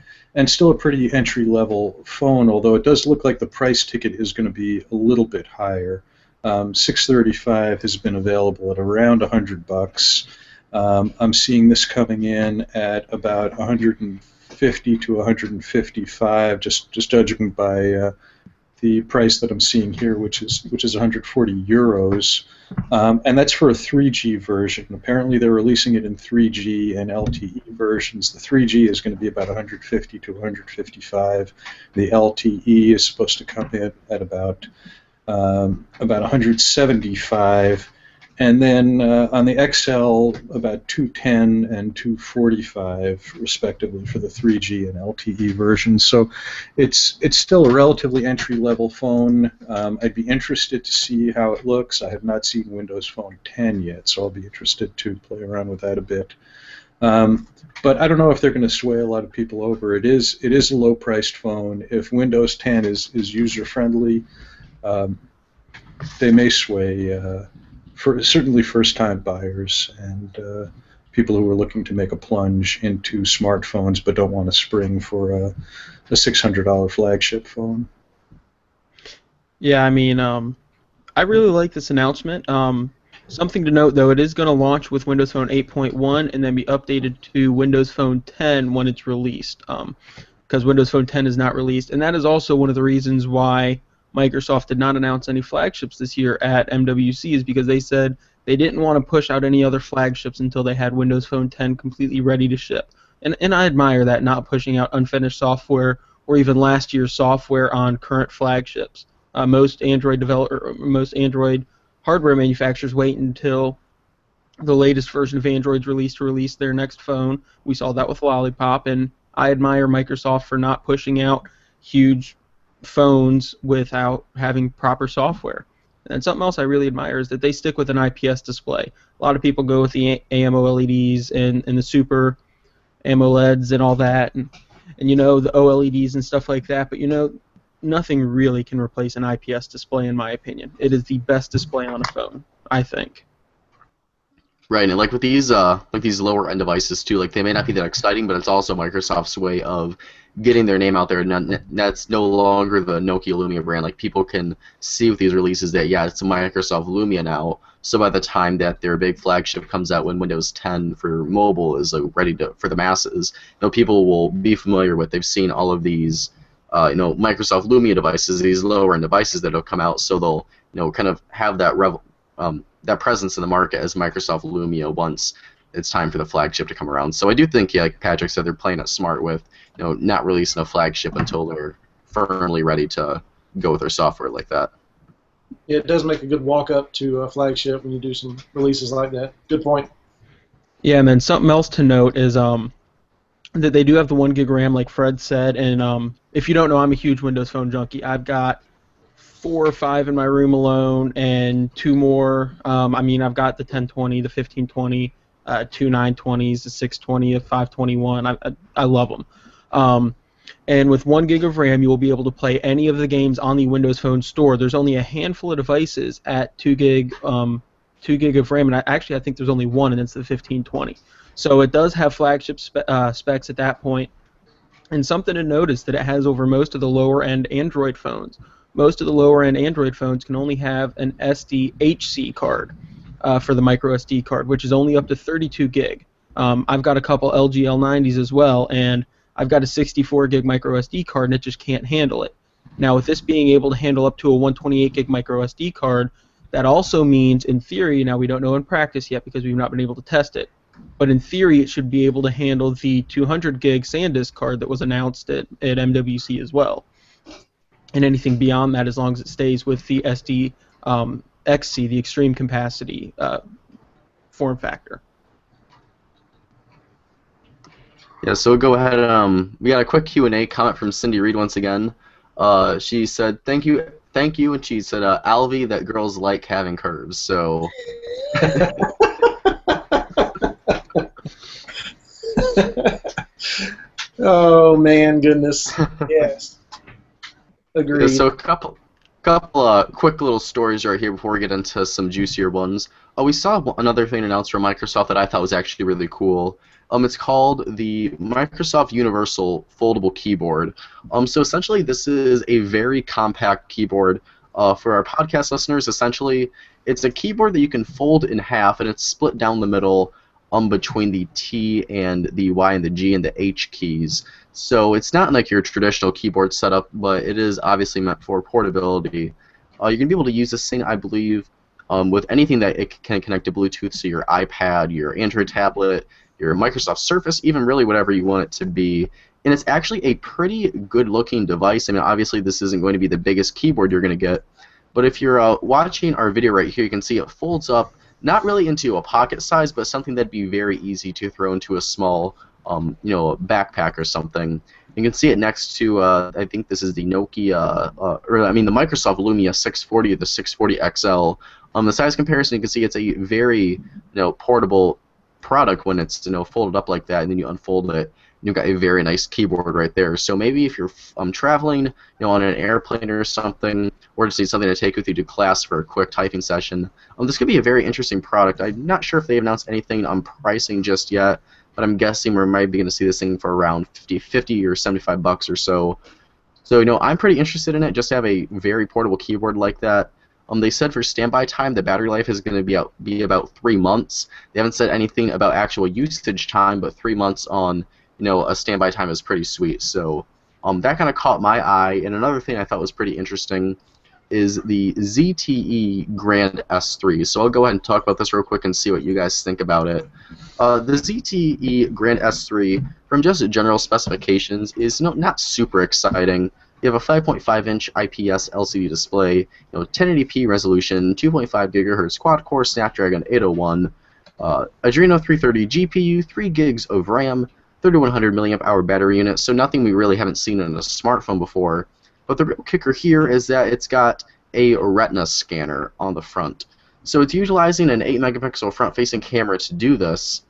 still a pretty entry-level phone, although it does look like the price ticket is going to be a little bit higher. 635 has been available at around $100. I'm seeing this coming in at about 150 to 155, just judging by the price that I'm seeing here, which is 140 euros, and that's for a 3G version. Apparently, they're releasing it in 3G and LTE versions. The 3G is going to be about 150 to 155. The LTE is supposed to come in at about 175, and then on the XL about 210 and 245 respectively for the 3G and LTE versions. So it's still a relatively entry-level phone. I'd be interested to see how it looks. I have not seen Windows Phone 10 yet, so I'll be interested to play around with that a bit. But I don't know if they're going to sway a lot of people over. It is a low-priced phone. If Windows 10 is user-friendly, they may sway certainly first-time buyers and people who are looking to make a plunge into smartphones but don't want to spring for a $600 flagship phone. Yeah, I mean, I really like this announcement. Something to note, though, it is going to launch with Windows Phone 8.1 and then be updated to Windows Phone 10 when it's released, because Windows Phone 10 is not released, and that is also one of the reasons why Microsoft did not announce any flagships this year at MWC, is because they said they didn't want to push out any other flagships until they had Windows Phone 10 completely ready to ship. And I admire that, not pushing out unfinished software or even last year's software on current flagships. Most Android hardware manufacturers wait until the latest version of Android's released to release their next phone. We saw that with Lollipop, and I admire Microsoft for not pushing out huge phones without having proper software. And something else I really admire is that they stick with an IPS display. A lot of people go with the AMOLEDs and the Super AMOLEDs and all that, and the OLEDs and stuff like that, but nothing really can replace an IPS display in my opinion. It is the best display on a phone, I think. Right, and like with these lower end devices too, like they may not be that exciting, but it's also Microsoft's way of getting their name out there. And that's no longer the Nokia Lumia brand. Like people can see with these releases that yeah, it's a Microsoft Lumia now. So by the time that their big flagship comes out when Windows 10 for mobile is like ready to for the masses, people will be familiar with. They've seen all of these, Microsoft Lumia devices, these lower end devices that have come out. So they'll kind of have that presence in the market as Microsoft Lumia once it's time for the flagship to come around. So I do think, yeah, like Patrick said, they're playing it smart with not releasing a flagship until they're firmly ready to go with their software like that. Yeah, it does make a good walk up to a flagship when you do some releases like that. Good point. Yeah, and then something else to note is that they do have the 1 gig RAM, like Fred said, and if you don't know, I'm a huge Windows Phone junkie. I've got 4 or 5 in my room alone, and 2 more. I've got the 1020, the 1520, 2 920s, the 620, a 521. I love them. And with 1 gig of RAM, you will be able to play any of the games on the Windows Phone store. There's only a handful of devices at 2 gig of RAM, and I think there's only one, and it's the 1520. So it does have flagship specs at that point. And something to notice that it has over most of the lower-end Android phones. Most of the lower-end Android phones can only have an SDHC card for the micro SD card, which is only up to 32 gig. I've got a couple LG L90s as well, and I've got a 64 gig micro SD card, and it just can't handle it. Now, with this being able to handle up to a 128 gig micro SD card, that also means, in theory, now we don't know in practice yet because we've not been able to test it, but in theory it should be able to handle the 200 gig SanDisk card that was announced at MWC as well. And anything beyond that, as long as it stays with the SD XC, the extreme capacity form factor. Yeah, so we'll go ahead. We got a quick Q&A comment from Cindy Reed once again. She said, thank you, and she said, Alvie, that girls like having curves, so... Oh, man, goodness. Yes. Agreed. Yeah, so a couple quick little stories right here before we get into some juicier ones. We saw another thing announced from Microsoft that I thought was actually really cool. It's called the Microsoft Universal Foldable Keyboard. So essentially, this is a very compact keyboard. For our podcast listeners, essentially, it's a keyboard that you can fold in half, and it's split down the middle between the T and the Y and the G and the H keys. So it's not like your traditional keyboard setup, but it is obviously meant for portability. You're going to be able to use this thing, I believe, with anything that it can connect to Bluetooth, so your iPad, your Android tablet, your Microsoft Surface, even really whatever you want it to be. And it's actually a pretty good-looking device. I mean, obviously this isn't going to be the biggest keyboard you're going to get, but if you're watching our video right here, you can see it folds up, not really into a pocket size, but something that'd be very easy to throw into a small, backpack or something. You can see it next to, I think this is the Nokia, the Microsoft Lumia 640 or the 640 XL. The size comparison, you can see it's a very, portable product when it's, folded up like that, and then you unfold it. You've got a very nice keyboard right there. So maybe if you're traveling, on an airplane or something, or just need something to take with you to class for a quick typing session, this could be a very interesting product. I'm not sure if they've announced anything on pricing just yet, but I'm guessing we're maybe going to see this thing for around 50 or 75 bucks or so. So, I'm pretty interested in it, just to have a very portable keyboard like that. They said for standby time, the battery life is going to be about 3 months. They haven't said anything about actual usage time, but 3 months on a standby time is pretty sweet. So that kind of caught my eye. And another thing I thought was pretty interesting is the ZTE Grand S3. So I'll go ahead and talk about this real quick and see what you guys think about it. The ZTE Grand S3, from just general specifications, is not super exciting. You have a 5.5-inch IPS LCD display, 1080p resolution, 2.5 gigahertz quad-core Snapdragon 801, Adreno 330 GPU, 3 gigs of RAM, 3100 milliamp hour battery unit, so nothing we really haven't seen in a smartphone before. But the real kicker here is that it's got a retina scanner on the front. So it's utilizing an 8 megapixel front-facing camera to do this,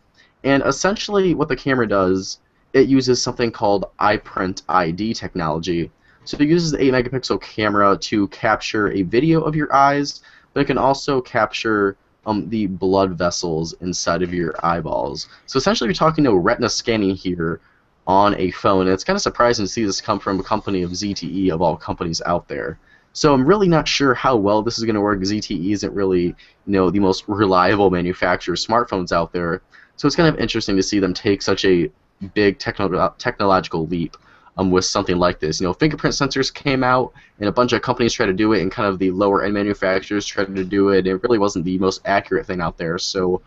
and essentially what the camera does, it uses something called iPrint ID technology. So it uses the 8 megapixel camera to capture a video of your eyes, but it can also capture the blood vessels inside of your eyeballs. So essentially, we're talking retina scanning here on a phone. And it's kind of surprising to see this come from a company of ZTE, of all companies out there. So I'm really not sure how well this is going to work. ZTE isn't really, the most reliable manufacturer of smartphones out there. So it's kind of interesting to see them take such a big technological leap with something like this. Fingerprint sensors came out, and a bunch of companies tried to do it, and kind of the lower-end manufacturers tried to do it. It really wasn't the most accurate thing out there. So,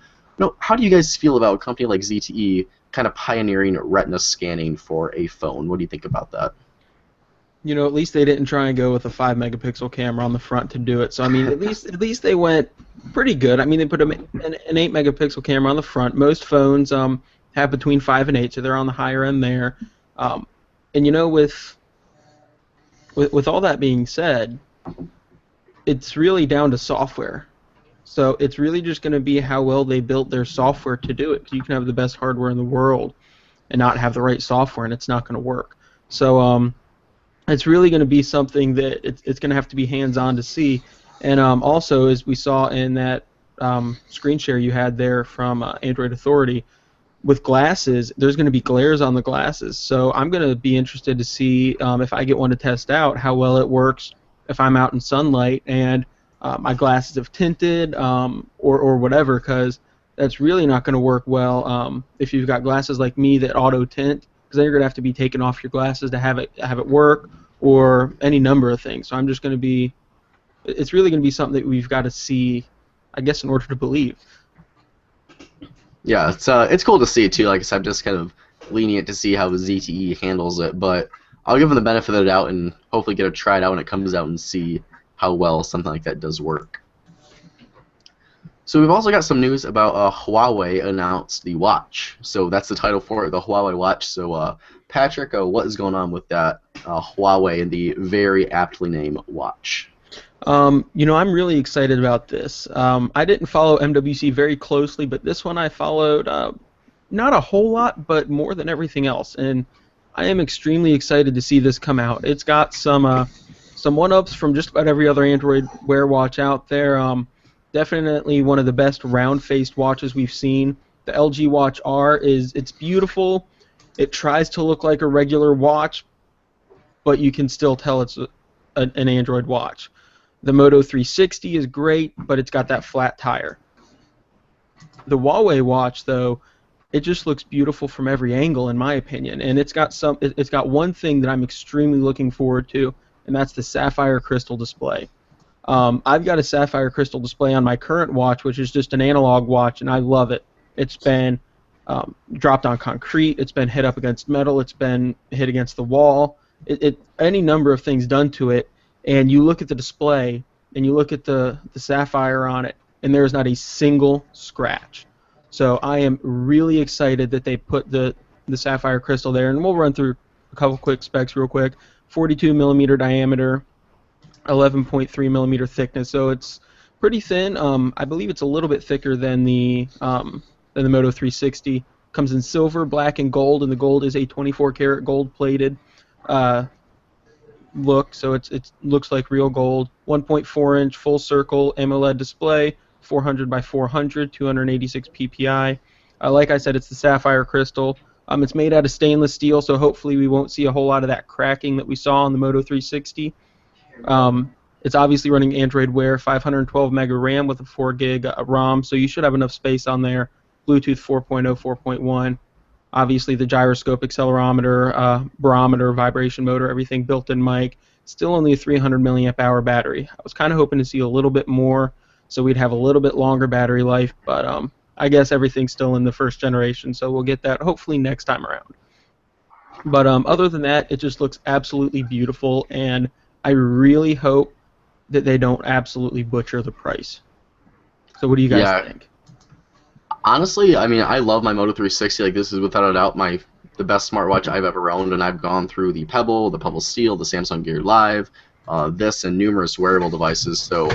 how do you guys feel about a company like ZTE kind of pioneering retina scanning for a phone? What do you think about that? At least they didn't try and go with a 5-megapixel camera on the front to do it. So I mean, at least they went pretty good. I mean, they put an 8-megapixel camera on the front. Most phones have between 5 and 8, so they're on the higher end there. And with all that being said, it's really down to software. So it's really just going to be how well they built their software to do it. You can have the best hardware in the world and not have the right software, and it's not going to work. So it's really going to be something that it's going to have to be hands-on to see. And also, as we saw in that screen share you had there from Android Authority, with glasses, there's going to be glares on the glasses. So I'm going to be interested to see if I get one to test out how well it works if I'm out in sunlight and my glasses have tinted or whatever, because that's really not going to work well if you've got glasses like me that auto tint, because then you're going to have to be taking off your glasses to have it work, or any number of things. So I'm just going to be, it's really going to be something that we've got to see, I guess, in order to believe. Yeah, it's cool to see too. Like I said, I'm just kind of lenient to see how ZTE handles it, but I'll give them the benefit of the doubt and hopefully get to try it out when it comes out and see how well something like that does work. So we've also got some news about Huawei announced the watch. So that's the title for it, the Huawei watch. So Patrick, what is going on with that Huawei and the very aptly named watch? I'm really excited about this. I didn't follow MWC very closely, but this one I followed not a whole lot, but more than everything else. And I am extremely excited to see this come out. It's got some one-ups from just about every other Android Wear watch out there. Definitely one of the best round-faced watches we've seen. The LG Watch R it's beautiful. It tries to look like a regular watch, but you can still tell it's an Android watch. The Moto 360 is great, but it's got that flat tire. The Huawei watch, though, it just looks beautiful from every angle, in my opinion. And it's got one thing that I'm extremely looking forward to, and that's the sapphire crystal display. I've got a sapphire crystal display on my current watch, which is just an analog watch, and I love it. It's been dropped on concrete. It's been hit up against metal. It's been hit against the wall. Any number of things done to it. And you look at the display, and you look at the sapphire on it, and there is not a single scratch. So I am really excited that they put the sapphire crystal there, and we'll run through a couple quick specs real quick. 42 millimeter diameter, 11.3 millimeter thickness, so it's pretty thin. I believe it's a little bit thicker than the Moto 360. Comes in silver, black, and gold, and the gold is a 24 karat gold plated look, so it looks like real gold. 1.4 inch full circle AMOLED display, 400 by 400, 286 ppi. Like I said, it's the sapphire crystal. It's made out of stainless steel, so hopefully we won't see a whole lot of that cracking that we saw on the Moto 360. It's obviously running Android Wear, 512 mega RAM with a 4 gig ROM, so you should have enough space on there. Bluetooth 4.0, 4.1. Obviously the gyroscope, accelerometer, barometer, vibration motor, everything built-in mic. Still only a 300 milliamp hour battery. I was kind of hoping to see a little bit more, so we'd have a little bit longer battery life, but I guess everything's still in the first generation, so we'll get that hopefully next time around. But other than that, it just looks absolutely beautiful, and I really hope that they don't absolutely butcher the price. So what do you guys think? Honestly, I mean, I love my Moto 360. Like, this is without a doubt the best smartwatch I've ever owned, and I've gone through the Pebble Steel, the Samsung Gear Live, this, and numerous wearable devices. So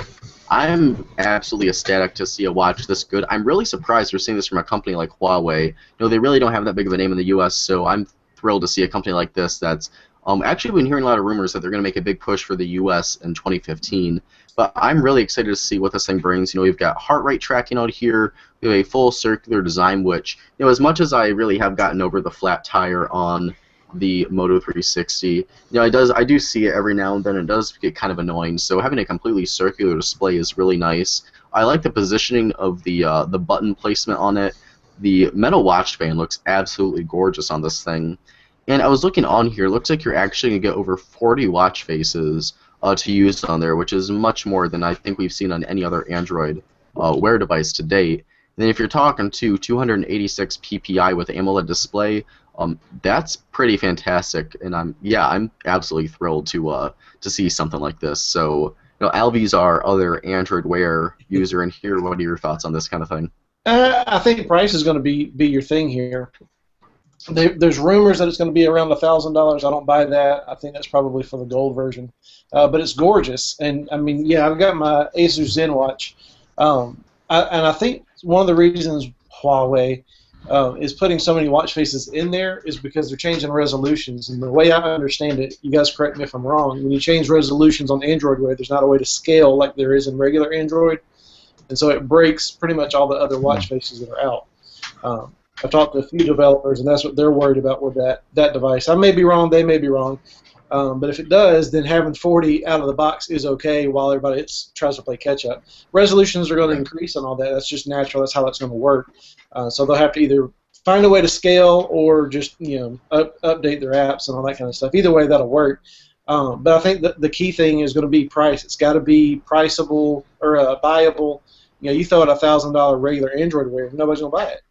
I'm absolutely ecstatic to see a watch this good. I'm really surprised we're seeing this from a company like Huawei. They really don't have that big of a name in the U.S., so I'm thrilled to see a company like this that's Actually, we've been hearing a lot of rumors that they're going to make a big push for the U.S. in 2015. But I'm really excited to see what this thing brings. We've got heart rate tracking out here. We have a full circular design, which, as much as I really have gotten over the flat tire on the Moto 360, I do see it every now and then. It does get kind of annoying. So having a completely circular display is really nice. I like the positioning of the button placement on it. The metal watch band looks absolutely gorgeous on this thing. And I was looking on here. It looks like you're actually going to get over 40 watch faces to use on there, which is much more than I think we've seen on any other Android Wear device to date. And then if you're talking to 286 ppi with AMOLED display, that's pretty fantastic. And I'm absolutely thrilled to see something like this. So, Alvie's our other Android Wear user, and here, what are your thoughts on this kind of thing? I think price is going to be your thing here. There's rumors that it's going to be around $1,000. I don't buy that. I think that's probably for the gold version. But it's gorgeous. And, I mean, yeah, I've got my Asus Zen watch. And I think one of the reasons Huawei is putting so many watch faces in there is because they're changing resolutions. And the way I understand it, you guys correct me if I'm wrong, when you change resolutions on Android Wear, there's not a way to scale like there is in regular Android. And so it breaks pretty much all the other watch faces that are out. I've talked to a few developers, and that's what they're worried about with that device. I may be wrong, they may be wrong, but if it does, then having 40 out of the box is okay while everybody else tries to play catch-up. Resolutions are going to increase and all that. That's just natural. That's how that's going to work. So they'll have to either find a way to scale or just update their apps and all that kind of stuff. Either way, that'll work. But I think the key thing is going to be price. It's got to be priceable or buyable. You throw out $1,000 regular Android Wear, nobody's going to buy it.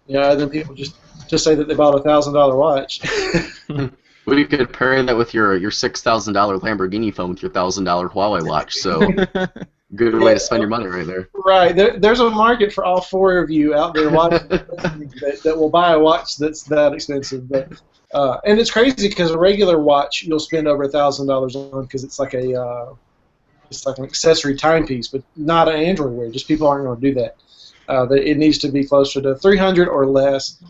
Then people just say that they bought a $1,000 watch. Well, you could pair that with your $6,000 Lamborghini phone with your $1,000 Huawei watch. So, good way to spend your money right there. Right. There's a market for all four of you out there watching that will buy a watch that's that expensive. But and it's crazy because a regular watch you'll spend over $1,000 on because it's like an accessory timepiece, but not an Android Wear. Just people aren't going to do that. It needs to be closer to 300 or less.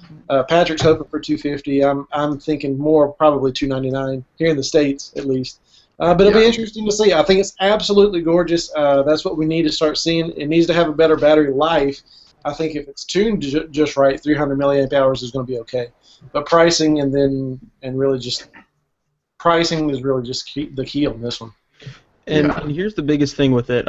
Patrick's hoping for 250. I'm thinking more, probably 299 here in the States at least. But it'll be interesting to see. I think it's absolutely gorgeous. That's what we need to start seeing. It needs to have a better battery life. I think if it's tuned just right, 300 milliamp hours is going to be okay. But pricing and really just pricing is really just the key on this one. And here's the biggest thing with it.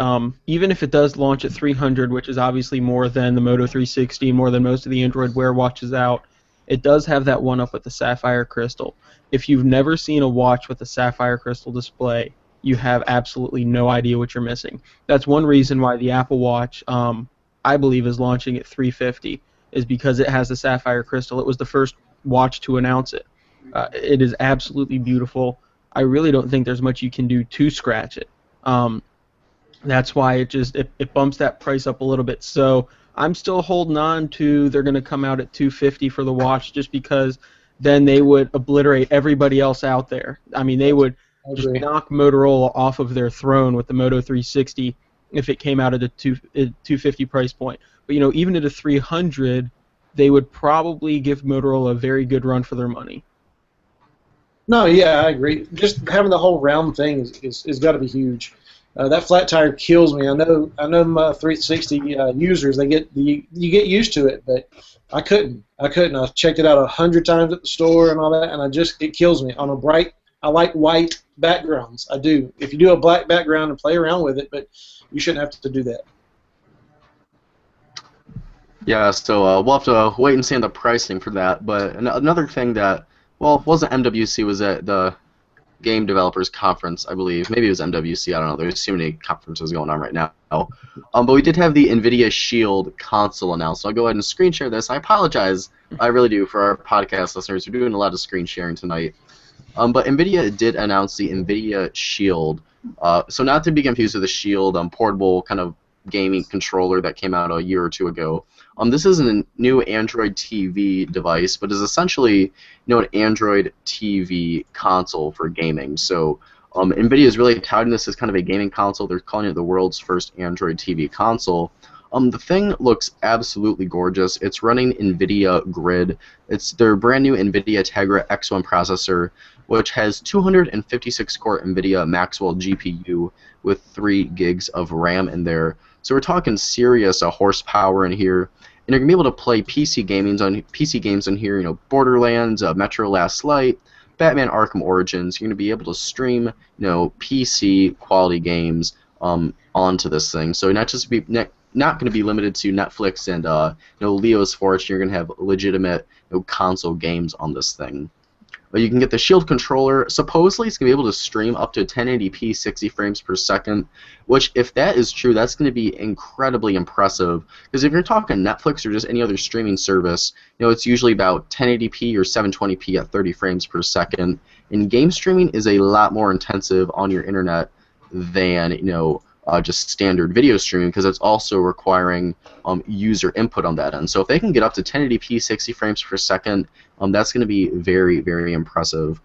Even if it does launch at 300, which is obviously more than the Moto 360, more than most of the Android Wear watches out, it does have that one up with the sapphire crystal. If you've never seen a watch with a sapphire crystal display, you have absolutely no idea what you're missing. That's one reason why the Apple Watch, I believe, is launching at 350, is because it has the sapphire crystal. It was the first watch to announce it. It is absolutely beautiful. I really don't think there's much you can do to scratch it. That's why it bumps that price up a little bit. So I'm still holding on to they're going to come out at $250 for the watch just because then they would obliterate everybody else out there. I mean, they would just knock Motorola off of their throne with the Moto 360 if it came out at a $250 price point. But even at a $300, they would probably give Motorola a very good run for their money. No, yeah, I agree. Just having the whole round thing is got to be huge. That flat tire kills me. I know my 360 users, you get used to it, but I couldn't. I checked it out 100 times at the store and all that, and it kills me. I like white backgrounds. I do. If you do a black background and play around with it, but you shouldn't have to do that. Yeah, so we'll have to wait and see on the pricing for that. But another thing that wasn't MWC, was at the Game Developers Conference, I believe. Maybe it was MWC, I don't know. There's too many conferences going on right now. But we did have the NVIDIA Shield console announced. So I'll go ahead and screen share this. I apologize, I really do, for our podcast listeners. We're doing a lot of screen sharing tonight. But NVIDIA did announce the NVIDIA Shield. So not to be confused with the Shield portable kind of gaming controller that came out a year or two ago. This is a new Android TV device, but is essentially an Android TV console for gaming. So NVIDIA is really touting this as kind of a gaming console. They're calling it the world's first Android TV console. The thing looks absolutely gorgeous. It's running NVIDIA Grid. It's their brand new NVIDIA Tegra X1 processor. which has 256 core NVIDIA Maxwell GPU with 3 gigs of RAM in there. So we're talking serious horsepower in here, and you're gonna be able to play PC games on here. You know, Borderlands, Metro Last Light, Batman Arkham Origins. You're gonna be able to stream, you know, PC quality games onto this thing. So not going to be limited to Netflix and you know, Leo's Forge. You're going to have legitimate, you know, console games on this thing. But you can get the Shield controller. Supposedly, it's going to be able to stream up to 1080p 60 frames per second, which, if that is true, that's going to be incredibly impressive. Because if you're talking Netflix or just any other streaming service, you know, it's usually about 1080p or 720p at 30 frames per second. And game streaming is a lot more intensive on your internet than, you know, just standard video streaming, because it's also requiring user input on that end. So if they can get up to 1080p 60 frames per second, that's going to be very, very impressive.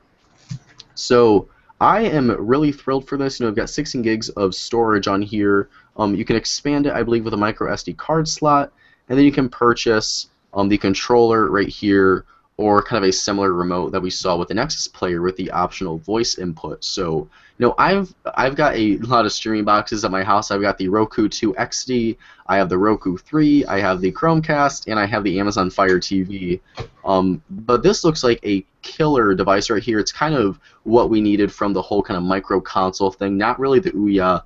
So I am really thrilled for this. You know, I've got 16 gigs of storage on here. You can expand it, I believe, with a micro SD card slot, and then you can purchase the controller right here, or kind of a similar remote that we saw with the Nexus player with the optional voice input. So, you know, I've got a lot of streaming boxes at my house. I've got the Roku 2 XD, I have the Roku 3, I have the Chromecast, and I have the Amazon Fire TV. But this looks like a killer device right here. It's kind of what we needed from the whole kind of micro console thing. Not really the Ouya.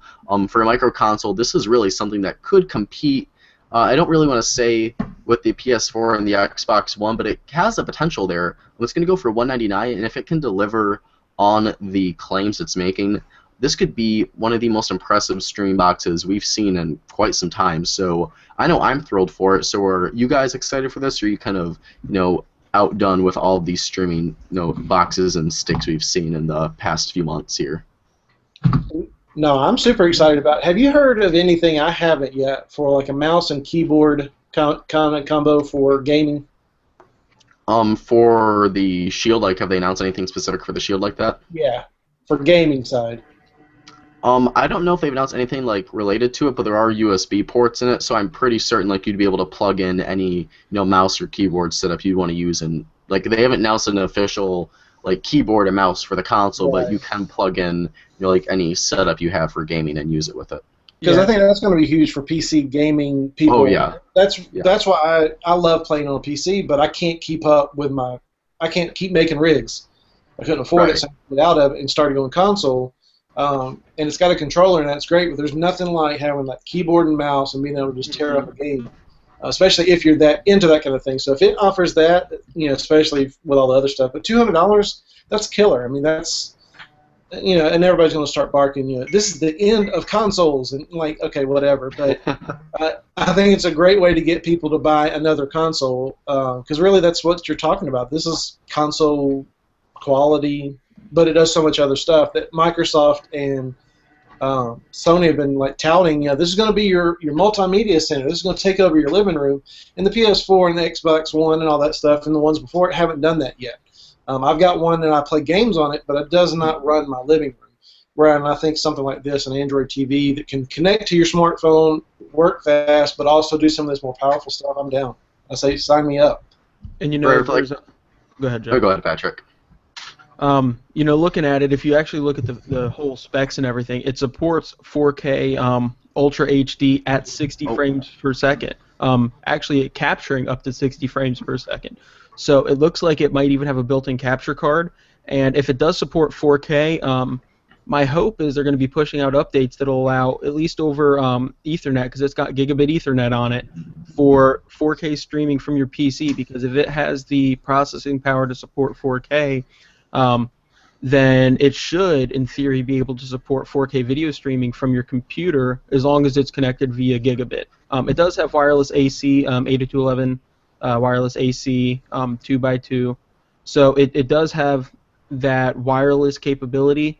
For a micro console, this is really something that could compete. I don't really want to say with the PS4 and the Xbox One, but it has the potential there. It's going to go for $199, and if it can deliver on the claims it's making, this could be one of the most impressive streaming boxes we've seen in quite some time. So I know I'm thrilled for it. So are you guys excited for this, or are you kind of, you know, outdone with all of these streaming, you know, boxes and sticks we've seen in the past few months here? No, I'm super excited about it. Have you heard of anything? I haven't yet, for like a mouse and keyboard kind of combo for gaming? For the Shield, like, have they announced anything specific for the Shield like that? Yeah, for gaming side. I don't know if they've announced anything like related to it, but there are USB ports in it, so I'm pretty certain like you'd be able to plug in any, you know, mouse or keyboard setup you'd want to use, and like they haven't announced an official like keyboard and mouse for the console, Right. but you can plug in, you know, like any setup you have for gaming and use it with it. Because Yeah. I think that's going to be huge for PC gaming people. Oh, yeah. That's Yeah. why I love playing on a PC, but I can't keep up with I can't keep making rigs. I couldn't afford Right. it, so I got out of it and started going console. And it's got a controller, and that's great, but there's nothing like having that keyboard and mouse and being able to just tear up a game, especially if you're that into that kind of thing. So if it offers that, you know, especially with all the other stuff, but $200, that's killer. I mean, that's, you know, and everybody's going to start barking, you know, this is the end of consoles, and like, okay, whatever. But I think it's a great way to get people to buy another console, because really that's what you're talking about. This is console quality, but it does so much other stuff that Microsoft and Sony have been like touting. You know, this is going to be your multimedia center. This is going to take over your living room. And the PS4 and the Xbox One and all that stuff, and the ones before it haven't done that yet. I've got one and I play games on it, but it does not run my living room. Where I think something like this, an Android TV that can connect to your smartphone, work fast, but also do some of this more powerful stuff, I'm down. I say sign me up. And you know, Right, like- go ahead, Joe. Oh, go ahead, Patrick. You know, looking at it, if you actually look at the whole specs and everything, it supports 4K Ultra HD at 60 frames per second. Actually, capturing up to 60 frames per second. So it looks like it might even have a built-in capture card. And if it does support 4K, my hope is they're going to be pushing out updates that will allow, at least over Ethernet, because it's got gigabit Ethernet on it, for 4K streaming from your PC. Because if it has the processing power to support 4K, then it should, in theory, be able to support 4K video streaming from your computer as long as it's connected via gigabit. It does have wireless AC, 802.11 wireless AC, 2x2. So it does have that wireless capability,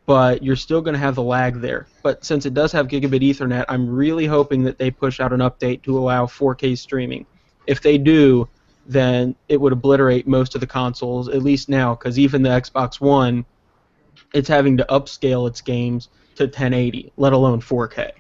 but you're still going to have the lag there. But since it does have gigabit Ethernet, I'm really hoping that they push out an update to allow 4K streaming. If they do, then it would obliterate most of the consoles, at least now, because even the Xbox One, it's having to upscale its games to 1080, let alone 4K.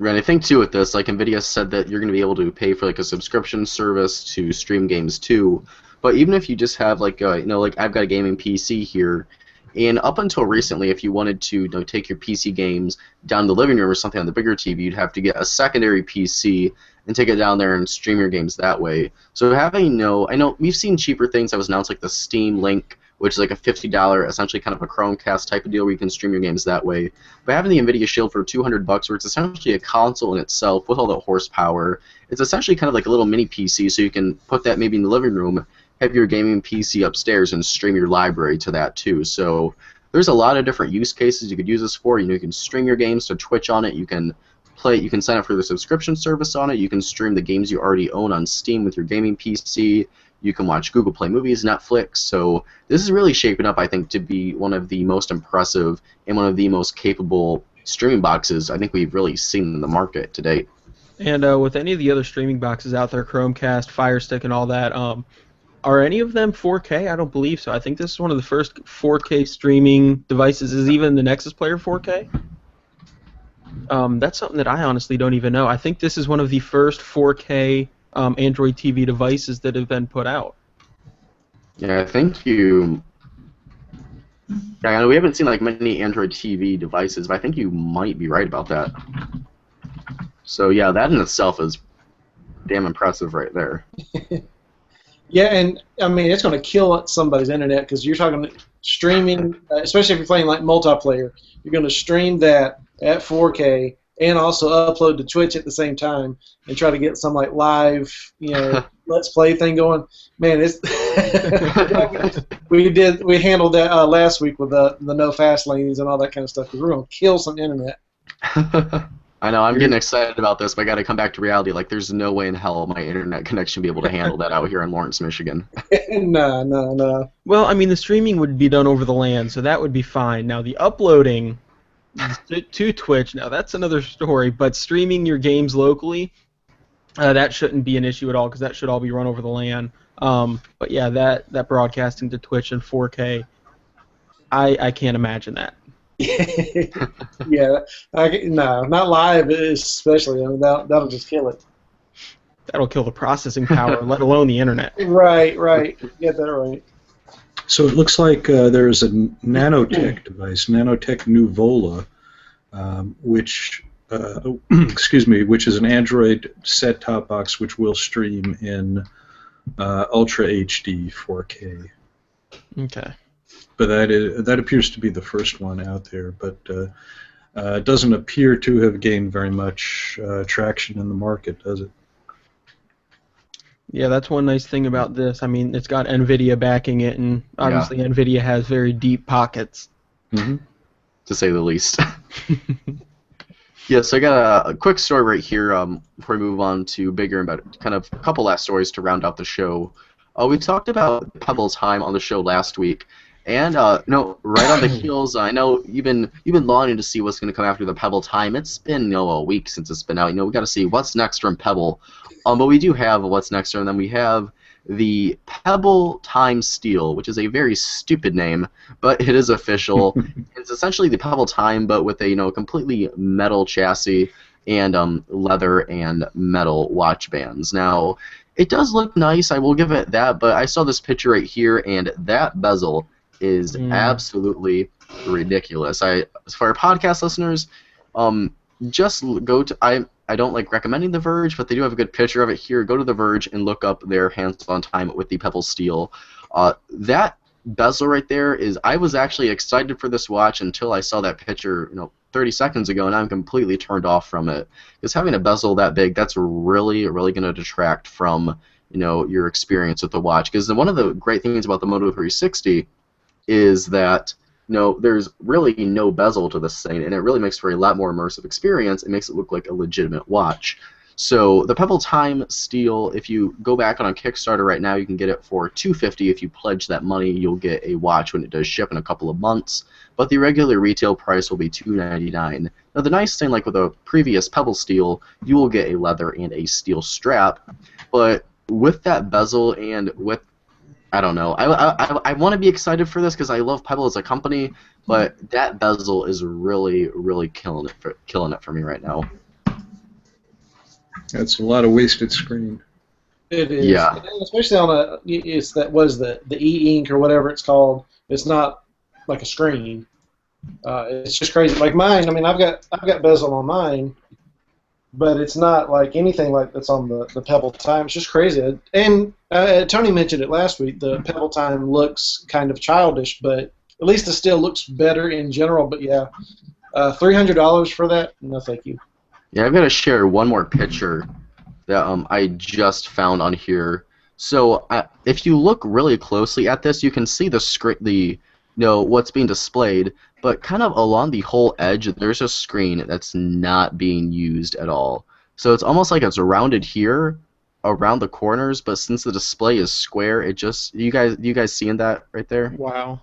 Right, I think too with this, like Nvidia said that you're going to be able to pay for like a subscription service to stream games too. But even if you just have like like I've got a gaming PC here, and up until recently, if you wanted to take your PC games down to the living room or something on the bigger TV, you'd have to get a secondary PC and take it down there and stream your games that way. So having I know we've seen cheaper things that was announced, like the Steam Link, which is like a $50, essentially kind of a Chromecast type of deal where you can stream your games that way. But having the NVIDIA Shield for $200, where it's essentially a console in itself with all the horsepower, it's essentially kind of like a little mini PC, so you can put that maybe in the living room, have your gaming PC upstairs, and stream your library to that too. So there's a lot of different use cases you could use this for. You can stream your games to Twitch on it. You can play. You can sign up for the subscription service on it. You can stream the games you already own on Steam with your gaming PC. You can watch Google Play Movies, Netflix. So this is really shaping up, I think, to be one of the most impressive and one of the most capable streaming boxes I think we've really seen in the market to date. And with any of the other streaming boxes out there, Chromecast, Fire Stick, and all that, are any of them 4K? I don't believe so. I think this is one of the first 4K streaming devices. Is even the Nexus Player 4K? That's something that I honestly don't even know. I think this is one of the first 4K Android TV devices that have been put out. Yeah, I think you. Yeah, I know we haven't seen like many Android TV devices, but I think you might be right about that. So yeah, that in itself is damn impressive right there. Yeah, and I mean it's going to kill somebody's internet because you're talking streaming, especially if you're playing like multiplayer. You're going to stream that at 4K and also upload to Twitch at the same time and try to get some like live, let's play thing going. Man, it's we handled that last week with the no fast lanes and all that kind of stuff because we're going to kill some internet. I know, I'm getting excited about this, but I got to come back to reality. Like, there's no way in hell my internet connection will be able to handle that out here in Lawrence, Michigan. No. Well, I mean, the streaming would be done over the LAN, so that would be fine. Now, the uploading to Twitch, now that's another story, but streaming your games locally, that shouldn't be an issue at all, because that should all be run over the LAN. But yeah, that broadcasting to Twitch in 4K, I can't imagine that. Yeah, no, not live especially. I mean, that'll just kill it. That'll kill the processing power, let alone the internet. Right. Get that right. So it looks like there is a nanotech device, nanotech Nuvola, which which is an Android set-top box which will stream in Ultra HD 4K. Okay. But that appears to be the first one out there, but it doesn't appear to have gained very much traction in the market, does it? Yeah, that's one nice thing about this. I mean, it's got NVIDIA backing it, and obviously NVIDIA has very deep pockets. Mm-hmm. To say the least. Yeah, so I got a quick story right here before we move on to bigger and better, kind of a couple last stories to round out the show. We talked about Pebble Time on the show last week. And right on the heels, I know you've been longing to see what's going to come after the Pebble Time. It's been a week since it's been out. We got to see what's next from Pebble. But we do have what's next, and then we have the Pebble Time Steel, which is a very stupid name, but it is official. It's essentially the Pebble Time, but with a completely metal chassis and leather and metal watch bands. Now, it does look nice. I will give it that. But I saw this picture right here, and that bezel is absolutely ridiculous. For our podcast listeners, just go to I don't like recommending The Verge, but they do have a good picture of it here. Go to The Verge and look up their hands-on time with the Pebble Steel. That bezel right there I was actually excited for this watch until I saw that picture 30 seconds ago, and I'm completely turned off from it. Because having a bezel that big, that's really, really going to detract from your experience with the watch. Because one of the great things about the Moto 360 is that there's really no bezel to this thing, and it really makes for a lot more immersive experience. It makes it look like a legitimate watch. So the Pebble Time Steel, if you go back on Kickstarter right now, you can get it for $250. If you pledge that money, you'll get a watch when it does ship in a couple of months. But the regular retail price will be $299. Now the nice thing, like with a previous Pebble Steel, you will get a leather and a steel strap. But with that bezel and with I don't know. I want to be excited for this because I love Pebble as a company, but that bezel is really, really killing it for me right now. That's a lot of wasted screen. It is, Yeah. especially on it's that was the e-ink or whatever it's called. It's not like a screen. It's just crazy. Like mine, I mean, I've got bezel on mine, but it's not like anything like that's on the Pebble Time. It's just crazy. And Tony mentioned it last week. The Pebble Time looks kind of childish, but at least it still looks better in general. But yeah, $300 for that? No, thank you. Yeah, I've got to share one more picture that I just found on here. So if you look really closely at this, you can see what's being displayed, but kind of along the whole edge, there's a screen that's not being used at all. So it's almost like it's rounded here around the corners, but since the display is square, it just you guys seeing that right there? Wow.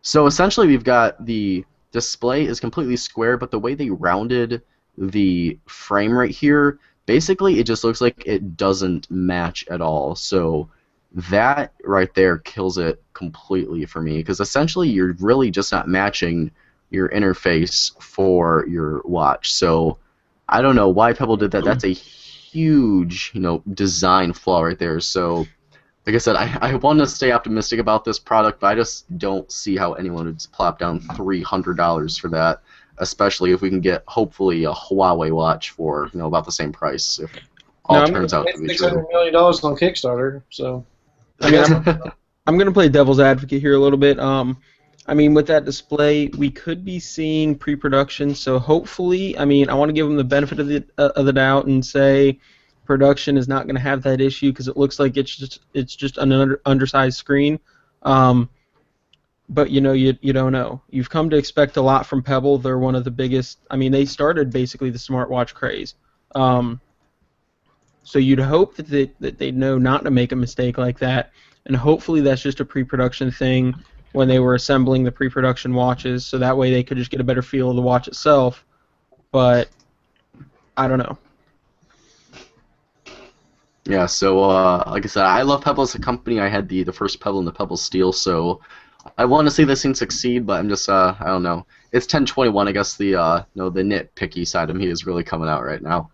So essentially, we've got the display is completely square, but the way they rounded the frame right here, basically it just looks like it doesn't match at all. So that right there kills it completely for me, because essentially you're really just not matching your interface for your watch. So I don't know why Pebble did that. That's a huge, design flaw right there. So like I said, I want to stay optimistic about this product, but I just don't see how anyone would plop down $300 for that, especially if we can get, hopefully, a Huawei watch for about the same price, if all turns out to be true. $600 million on Kickstarter, so... I mean, I'm going to play devil's advocate here a little bit. I mean, with that display, we could be seeing pre-production, so hopefully, I mean, I want to give them the benefit of the doubt and say production is not going to have that issue, because it looks like it's just an undersized screen. But you don't know. You've come to expect a lot from Pebble. They're one of the biggest. I mean, they started basically the smartwatch craze. So you'd hope that they know not to make a mistake like that, and hopefully that's just a pre-production thing when they were assembling the pre-production watches, so that way they could just get a better feel of the watch itself. But I don't know. Yeah, so like I said, I love Pebble as a company. I had the first Pebble and the Pebble Steel, so I want to see this thing succeed, but I'm just I don't know. It's 10/21. I guess the the nitpicky side of me is really coming out right now.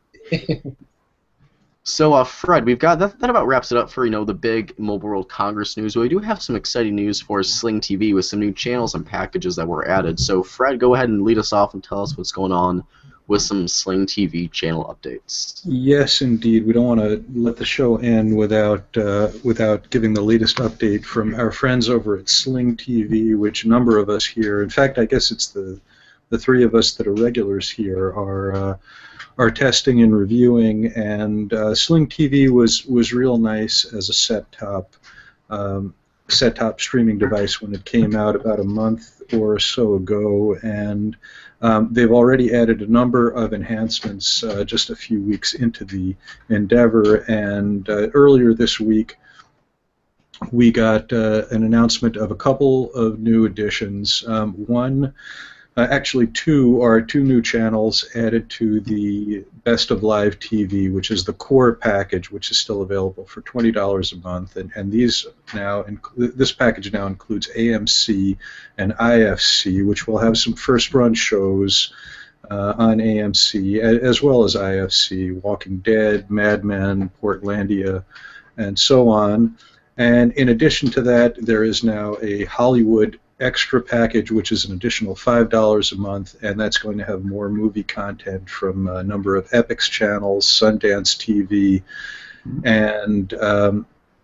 So, Fred, we've got that about wraps it up for the big Mobile World Congress news. We do have some exciting news for Sling TV with some new channels and packages that were added. So, Fred, go ahead and lead us off and tell us what's going on with some Sling TV channel updates. Yes, indeed. We don't want to let the show end without giving the latest update from our friends over at Sling TV, which a number of us here, in fact, I guess it's the three of us that are regulars here, are testing and reviewing, and Sling TV was real nice as a set-top streaming device when it came out about a month or so ago, and they've already added a number of enhancements just a few weeks into the endeavor, and earlier this week we got an announcement of a couple of new additions. Actually, two new channels added to the Best of Live TV, which is the core package, which is still available for $20 a month. And this package now includes AMC and IFC, which will have some first-run shows on AMC, as well as IFC, Walking Dead, Mad Men, Portlandia, and so on. And in addition to that, there is now a Hollywood Extra package, which is an additional $5 a month, and that's going to have more movie content from a number of Epix channels, Sundance TV, and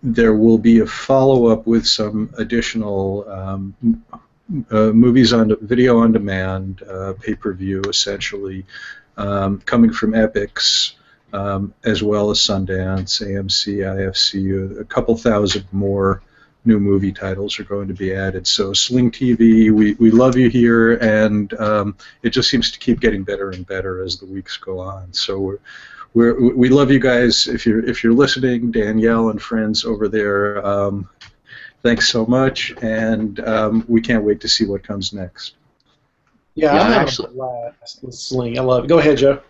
there will be a follow-up with some additional movies on video on demand, pay-per-view essentially, coming from Epix, as well as Sundance, AMC, IFC, a couple thousand more new movie titles are going to be added. So Sling TV, we love you here, and it just seems to keep getting better and better as the weeks go on. So we love you guys. If you're listening, Danielle and friends over there, thanks so much, and we can't wait to see what comes next. Yeah, I'm actually blast with Sling. I love it. Go ahead, Joe.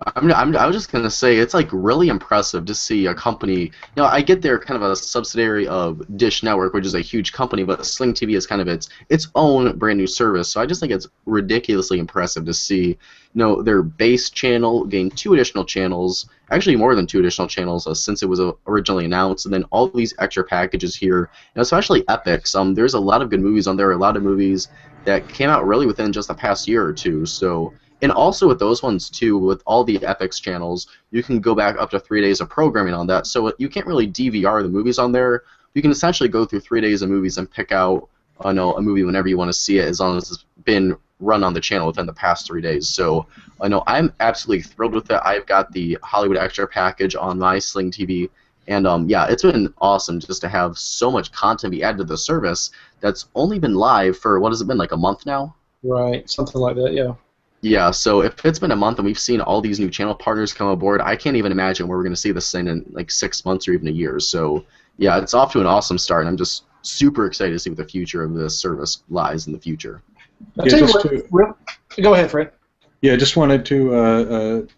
I was just gonna say it's like really impressive to see a company. I get they're kind of a subsidiary of Dish Network, which is a huge company, but Sling TV is kind of its own brand new service. So I just think it's ridiculously impressive to see, their base channel gain 2 additional channels, actually more than 2 additional channels since it was originally announced, and then all these extra packages here, especially epics. There's a lot of good movies on there, a lot of movies that came out really within just the past year or two. So. And also with those ones too, with all the Epix channels, you can go back up to 3 days of programming on that. So you can't really DVR the movies on there. You can essentially go through 3 days of movies and pick out a movie whenever you want to see it, as long as it's been run on the channel within the past 3 days. So I know I'm absolutely thrilled with it. I've got the Hollywood Extra package on my Sling TV, and yeah, it's been awesome just to have so much content be added to the service that's only been live for, what has it been, like a month now? Right, something like that, yeah. Yeah, so if it's been a month and we've seen all these new channel partners come aboard, I can't even imagine where we're going to see this thing in like 6 months or even a year. So yeah, it's off to an awesome start, and I'm just super excited to see what the future of this service lies in the future. I'll tell you what, go ahead, Fred. Yeah, just wanted to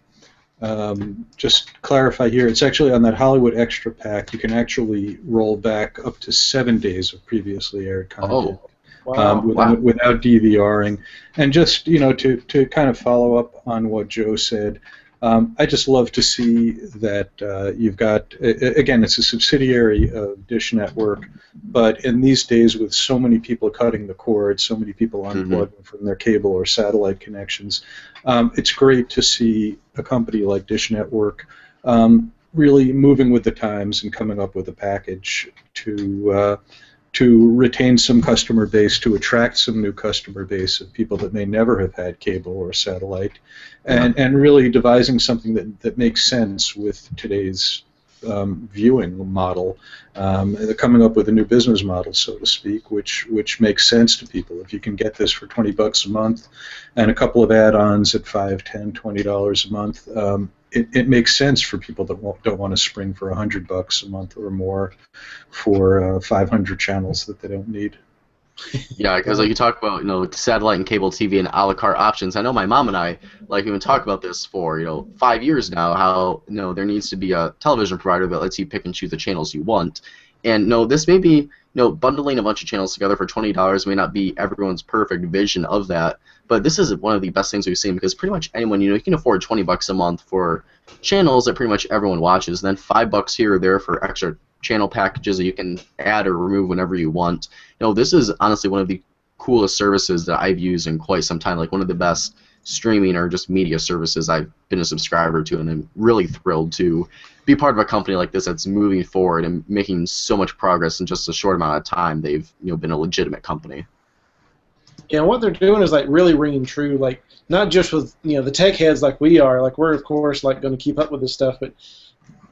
just clarify here. It's actually on that Hollywood Extra pack. You can actually roll back up to 7 days of previously aired content. Oh. Wow. Without DVRing. And just, to kind of follow up on what Joe said, I just love to see that you've got, again, it's a subsidiary of Dish Network, but in these days with so many people cutting the cord, so many people unplugging from their cable or satellite connections, it's great to see a company like Dish Network really moving with the times and coming up with a package to retain some customer base, to attract some new customer base of people that may never have had cable or satellite, and really devising something that makes sense with today's viewing model. They're coming up with a new business model, so to speak, which makes sense to people. If you can get this for $20 a month and a couple of add-ons at $5, $10, $20 a month, it makes sense for people that don't want to spring for $100 a month or more for 500 channels that they don't need. Yeah, because like you talk about, satellite and cable TV and a la carte options. I know my mom and I we've been talking about this for 5 years now. How there needs to be a television provider that lets you pick and choose the channels you want. And this may be bundling a bunch of channels together for $20 may not be everyone's perfect vision of that. But this is one of the best things we've seen, because pretty much anyone, you can afford $20 a month for channels that pretty much everyone watches, and then $5 here or there for extra channel packages that you can add or remove whenever you want. This is honestly one of the coolest services that I've used in quite some time, like one of the best streaming or just media services I've been a subscriber to, and I'm really thrilled to be part of a company like this that's moving forward and making so much progress in just a short amount of time. They've been a legitimate company. Yeah, and what they're doing is really ringing true, not just with the tech heads like we are, we're of course going to keep up with this stuff, but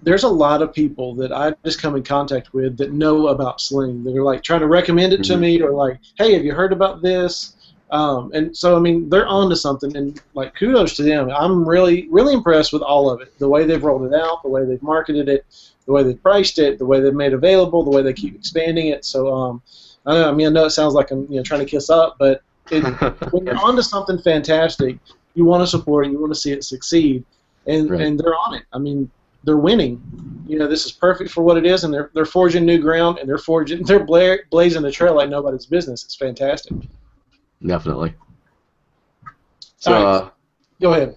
there's a lot of people that I just come in contact with that know about Sling, that are trying to recommend it to me, or hey, have you heard about this? And so they're on to something, and kudos to them. I'm really impressed with all of it, the way they've rolled it out, the way they've marketed it, the way they've priced it, the way they've made it available, the way they keep expanding it. So I know it sounds like I'm trying to kiss up, but when you're onto something fantastic, you want to support it, you want to see it succeed, and they're on it. They're winning. This is perfect for what it is, and they're forging new ground, and they're blazing the trail like nobody's business. It's fantastic. Definitely. So right. Go ahead.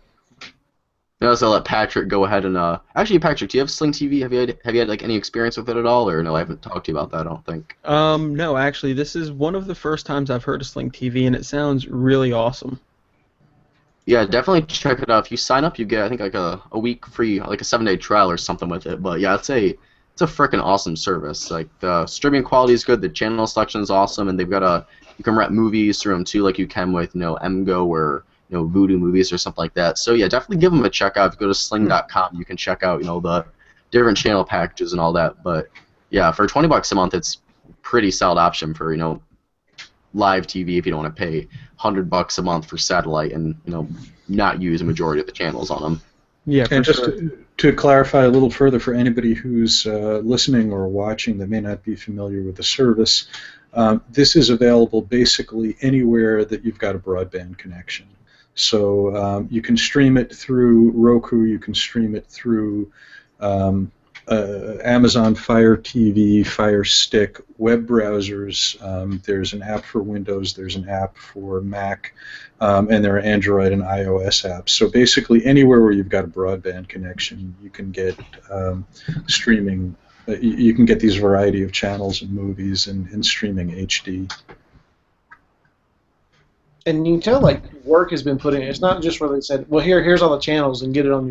So I'll let Patrick go ahead and actually, Patrick, do you have Sling TV? Have you had any experience with it at all, or no? I haven't talked to you about that, I don't think. No, actually, this is one of the first times I've heard of Sling TV, and it sounds really awesome. Yeah, definitely check it out. If you sign up, you get, I think, a week free, a 7-day trial or something with it. But yeah, it's a freaking awesome service. The streaming quality is good, the channel selection is awesome, and they've got you can rent movies through them too, like you can with MGO or Voodoo Movies or something like that. So yeah, definitely give them a check out. If you go to sling.com, you can check out the different channel packages and all that. But yeah, for $20 a month, it's a pretty solid option for live TV if you don't want to pay $100 a month for satellite and not use a majority of the channels on them. Yeah, and just to clarify a little further for anybody who's listening or watching that may not be familiar with the service, this is available basically anywhere that you've got a broadband connection. So you can stream it through Roku, you can stream it through Amazon Fire TV, Fire Stick, web browsers. There's an app for Windows, there's an app for Mac, and there are Android and iOS apps. So basically anywhere where you've got a broadband connection, you can get streaming. You can get these variety of channels and movies and streaming HD. And you can tell like work has been put in. It's not just where they said, well, here's all the channels and get it on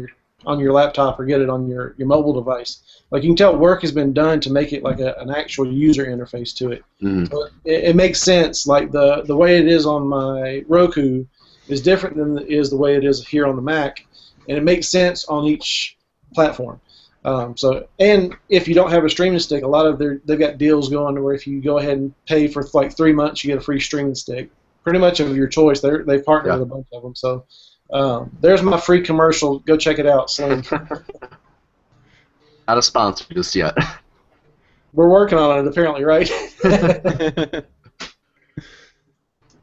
your laptop or get it on your mobile device. Like you can tell work has been done to make it like an actual user interface to it. So it makes sense. Like the way it is on my Roku is different than the way it is here on the Mac, and it makes sense on each platform. And if you don't have a streaming stick, a lot of they've got deals going where if you go ahead and pay for like 3 months, you get a free streaming stick. Pretty much of your choice. They've partnered with a bunch of them. So there's my free commercial. Go check it out, Slim. Not a sponsor just yet. We're working on it, apparently, right?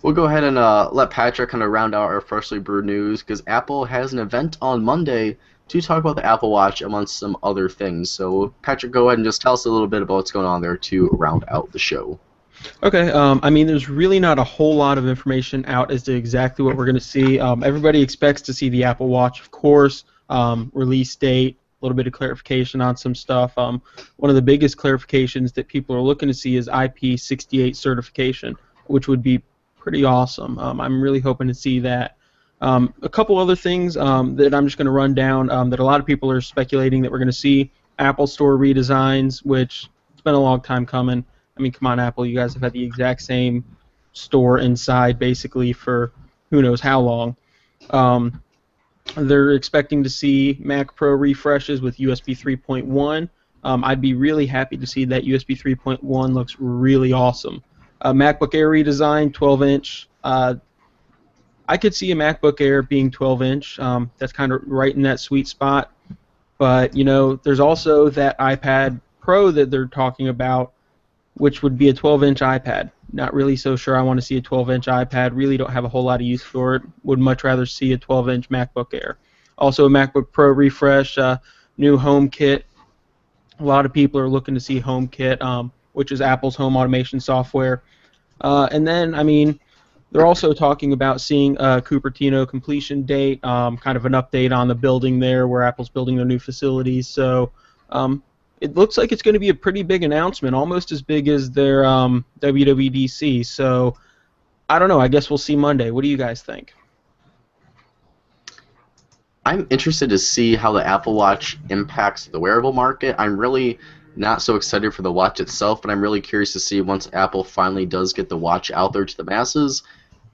We'll go ahead and let Patrick kind of round out our freshly brewed news because Apple has an event on Monday to talk about the Apple Watch amongst some other things. So, Patrick, go ahead and just tell us a little bit about what's going on there to round out the show. Okay, I mean, there's really not a whole lot of information out as to exactly what we're going to see. Everybody expects to see the Apple Watch, of course, release date, a little bit of clarification on some stuff. One of the biggest clarifications that people are looking to see is IP68 certification, which would be pretty awesome. I'm really hoping to see that. A couple other things that I'm just going to run down that a lot of people are speculating that we're going to see. Apple Store redesigns, which it's been a long time coming. I mean, come on, Apple, you guys have had the exact same store inside basically for who knows how long. They're expecting to see Mac Pro refreshes with USB 3.1. I'd be really happy to see that. USB 3.1 looks really awesome. MacBook Air redesign, 12-inch. I could see a MacBook Air being 12-inch. That's kind of right in that sweet spot. But, you know, there's also that iPad Pro that they're talking about, which would be a 12-inch iPad. Not really so sure I want to see a 12-inch iPad. Really don't have a whole lot of use for it. Would much rather see a 12-inch MacBook Air. Also a MacBook Pro refresh, new HomeKit. A lot of people are looking to see HomeKit, which is Apple's home automation software. And then, I mean, they're also talking about seeing a Cupertino completion date, kind of an update on the building there where Apple's building their new facilities. So it looks like it's going to be a pretty big announcement, almost as big as their WWDC. So I don't know. I guess we'll see Monday. What do you guys think? I'm interested to see how the Apple Watch impacts the wearable market. I'm really not so excited for the watch itself, but I'm really curious to see once Apple finally does get the watch out there to the masses,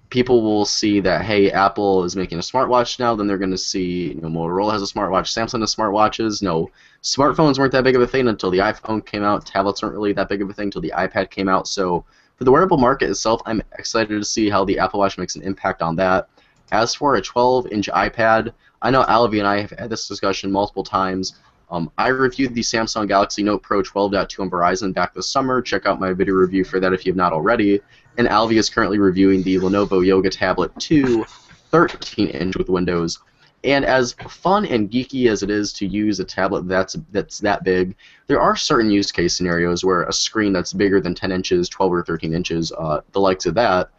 people will see that, hey, Apple is making a smartwatch now. Then they're going to see, you know, Motorola has a smartwatch, Samsung has smartwatches. No, smartphones weren't that big of a thing until the iPhone came out. Tablets weren't really that big of a thing until the iPad came out. So for the wearable market itself, I'm excited to see how the Apple Watch makes an impact on that. As for a 12-inch iPad, I know Alvie and I have had this discussion multiple times. I reviewed the Samsung Galaxy Note Pro 12.2 on Verizon back this summer. Check out my video review for that if you have not already. And Alvie is currently reviewing the Lenovo Yoga Tablet 2 13-inch with Windows. And as fun and geeky as it is to use a tablet that's that big, there are certain use case scenarios where a screen that's bigger than 10 inches, 12 or 13 inches, the likes of that,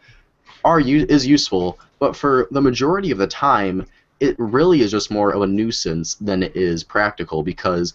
is useful. But for the majority of the time, it really is just more of a nuisance than it is practical because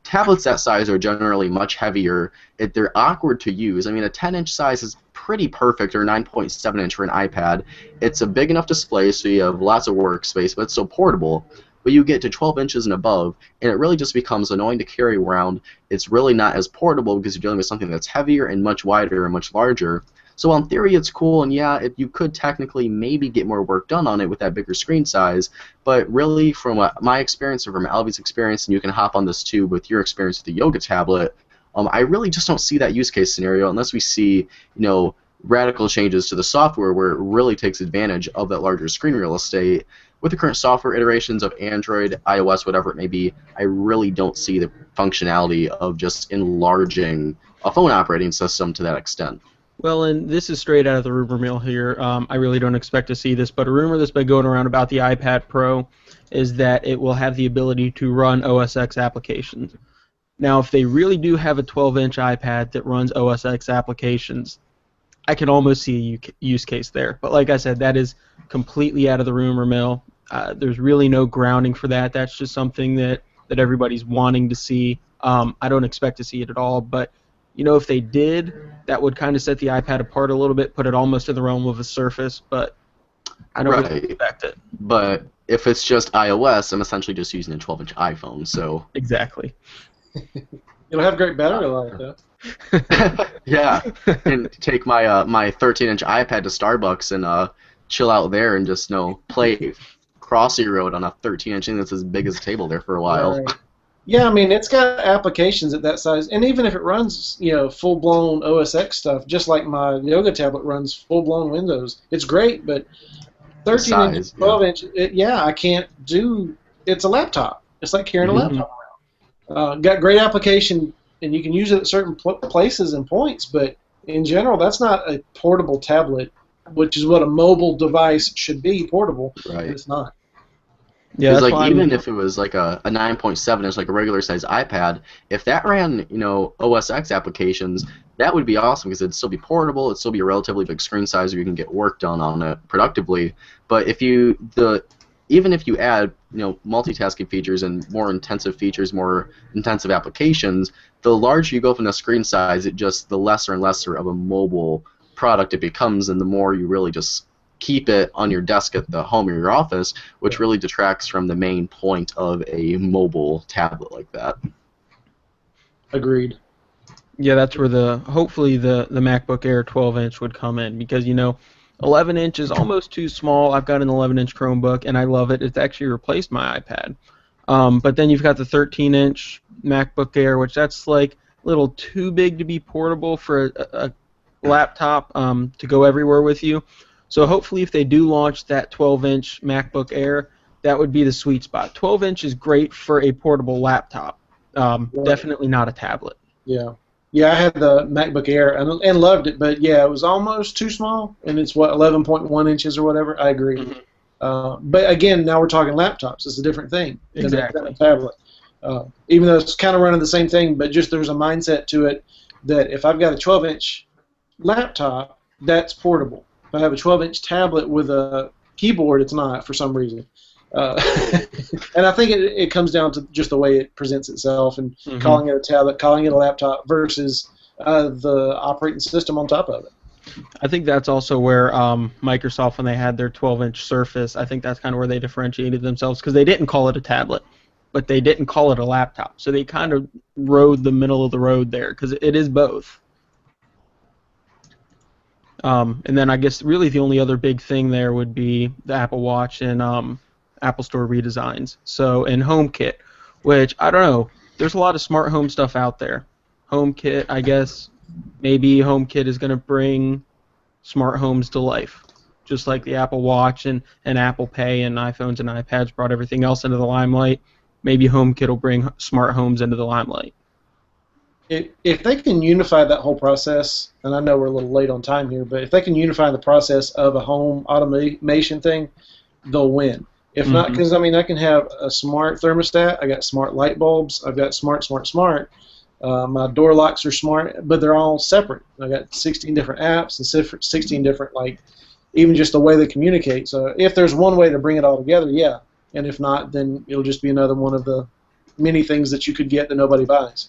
tablets that size are generally much heavier. They're awkward to use. I mean, a 10-inch size is pretty perfect, or 9.7-inch for an iPad. It's a big enough display, so you have lots of workspace, but it's still portable. But you get to 12 inches and above, and it really just becomes annoying to carry around. It's really not as portable because you're dealing with something that's heavier and much wider and much larger. So in theory, it's cool, and yeah, you could technically maybe get more work done on it with that bigger screen size, but really from my experience or from Alvie's experience, and you can hop on this too with your experience with the Yoga tablet, I really just don't see that use case scenario unless we see, you know, radical changes to the software where it really takes advantage of that larger screen real estate. With the current software iterations of Android, iOS, whatever it may be, I really don't see the functionality of just enlarging a phone operating system to that extent. Well, and this is straight out of the rumor mill here. I really don't expect to see this, but a rumor that's been going around about the iPad Pro is that it will have the ability to run OS X applications. Now, if they really do have a 12-inch iPad that runs OS X applications, I can almost see a use case there. But like I said, that is completely out of the rumor mill. There's really no grounding for that. That's just something that everybody's wanting to see. I don't expect to see it at all, but if they did, that would kind of set the iPad apart a little bit, put it almost in the realm of a Surface, but I don't really expect it. But if it's just iOS, I'm essentially just using a 12-inch iPhone, so... Exactly. It'll have great battery life, though. Yeah, and take my my 13-inch iPad to Starbucks and chill out there and just play Crossy Road on a 13-inch thing that's as big as a table there for a while. Right. Yeah, I mean, it's got applications at that size, and even if it runs, full-blown OS X stuff, just like my yoga tablet runs full-blown Windows, it's great. But 13-inch, 12-inch, I can't do. It's a laptop. It's like carrying a laptop around. Got great application, and you can use it at certain places and points, but in general, that's not a portable tablet, which is what a mobile device should be, portable. Right. It's not. Yeah, like even if it was like a 9.7 inch, like a regular size iPad, if that ran OS X applications, that would be awesome because it'd still be portable, it'd still be a relatively big screen size where you can get work done on it productively. But even if you add multitasking features and more intensive features, more intensive applications, the larger you go from the screen size, the lesser and lesser of a mobile product it becomes, and the more you really just keep it on your desk at the home or your office, which really detracts from the main point of a mobile tablet like that. Agreed. Yeah, that's where hopefully the MacBook Air 12-inch would come in, because 11 inch is almost too small. I've got an 11-inch Chromebook and I love it. It's actually replaced my iPad. But then you've got the 13-inch MacBook Air, which that's like a little too big to be portable for a laptop to go everywhere with you. So hopefully if they do launch that 12-inch MacBook Air, that would be the sweet spot. 12-inch is great for a portable laptop. Definitely not a tablet. Yeah. Yeah, I had the MacBook Air and loved it, but yeah, it was almost too small, and it's 11.1 inches or whatever. I agree. Mm-hmm. But again, now we're talking laptops. It's a different thing than a tablet. Even though it's kind of running the same thing, but just there's a mindset to it that if I've got a 12-inch laptop, that's portable. If I have a 12-inch tablet with a keyboard, it's not for some reason. And I think it comes down to just the way it presents itself and calling it a tablet, calling it a laptop versus the operating system on top of it. I think that's also where Microsoft, when they had their 12-inch Surface, I think that's kind of where they differentiated themselves, because they didn't call it a tablet, but they didn't call it a laptop. So they kind of rode the middle of the road there, because it is both. And then I guess really the only other big thing there would be the Apple Watch and Apple Store redesigns. So, and HomeKit, which, I don't know, there's a lot of smart home stuff out there. HomeKit, I guess, maybe HomeKit is going to bring smart homes to life, just like the Apple Watch and Apple Pay and iPhones and iPads brought everything else into the limelight. Maybe HomeKit will bring smart homes into the limelight. If they can unify that whole process, and I know we're a little late on time here, but if they can unify the process of a home automation thing, they'll win. If not, because I can have a smart thermostat, I got smart light bulbs, I've got smart. My door locks are smart, but they're all separate. I got 16 different apps and 16 different, even just the way they communicate. So if there's one way to bring it all together, yeah. And if not, then it'll just be another one of the many things that you could get that nobody buys.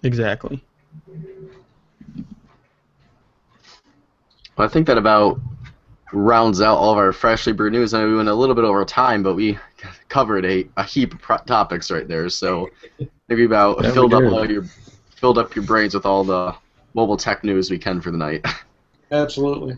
Exactly. Well, I think that about rounds out all of our freshly brewed news. I know we went a little bit over time, but we covered a heap of topics right there. So maybe about filled up your brains with all the mobile tech news we can for the night. Absolutely.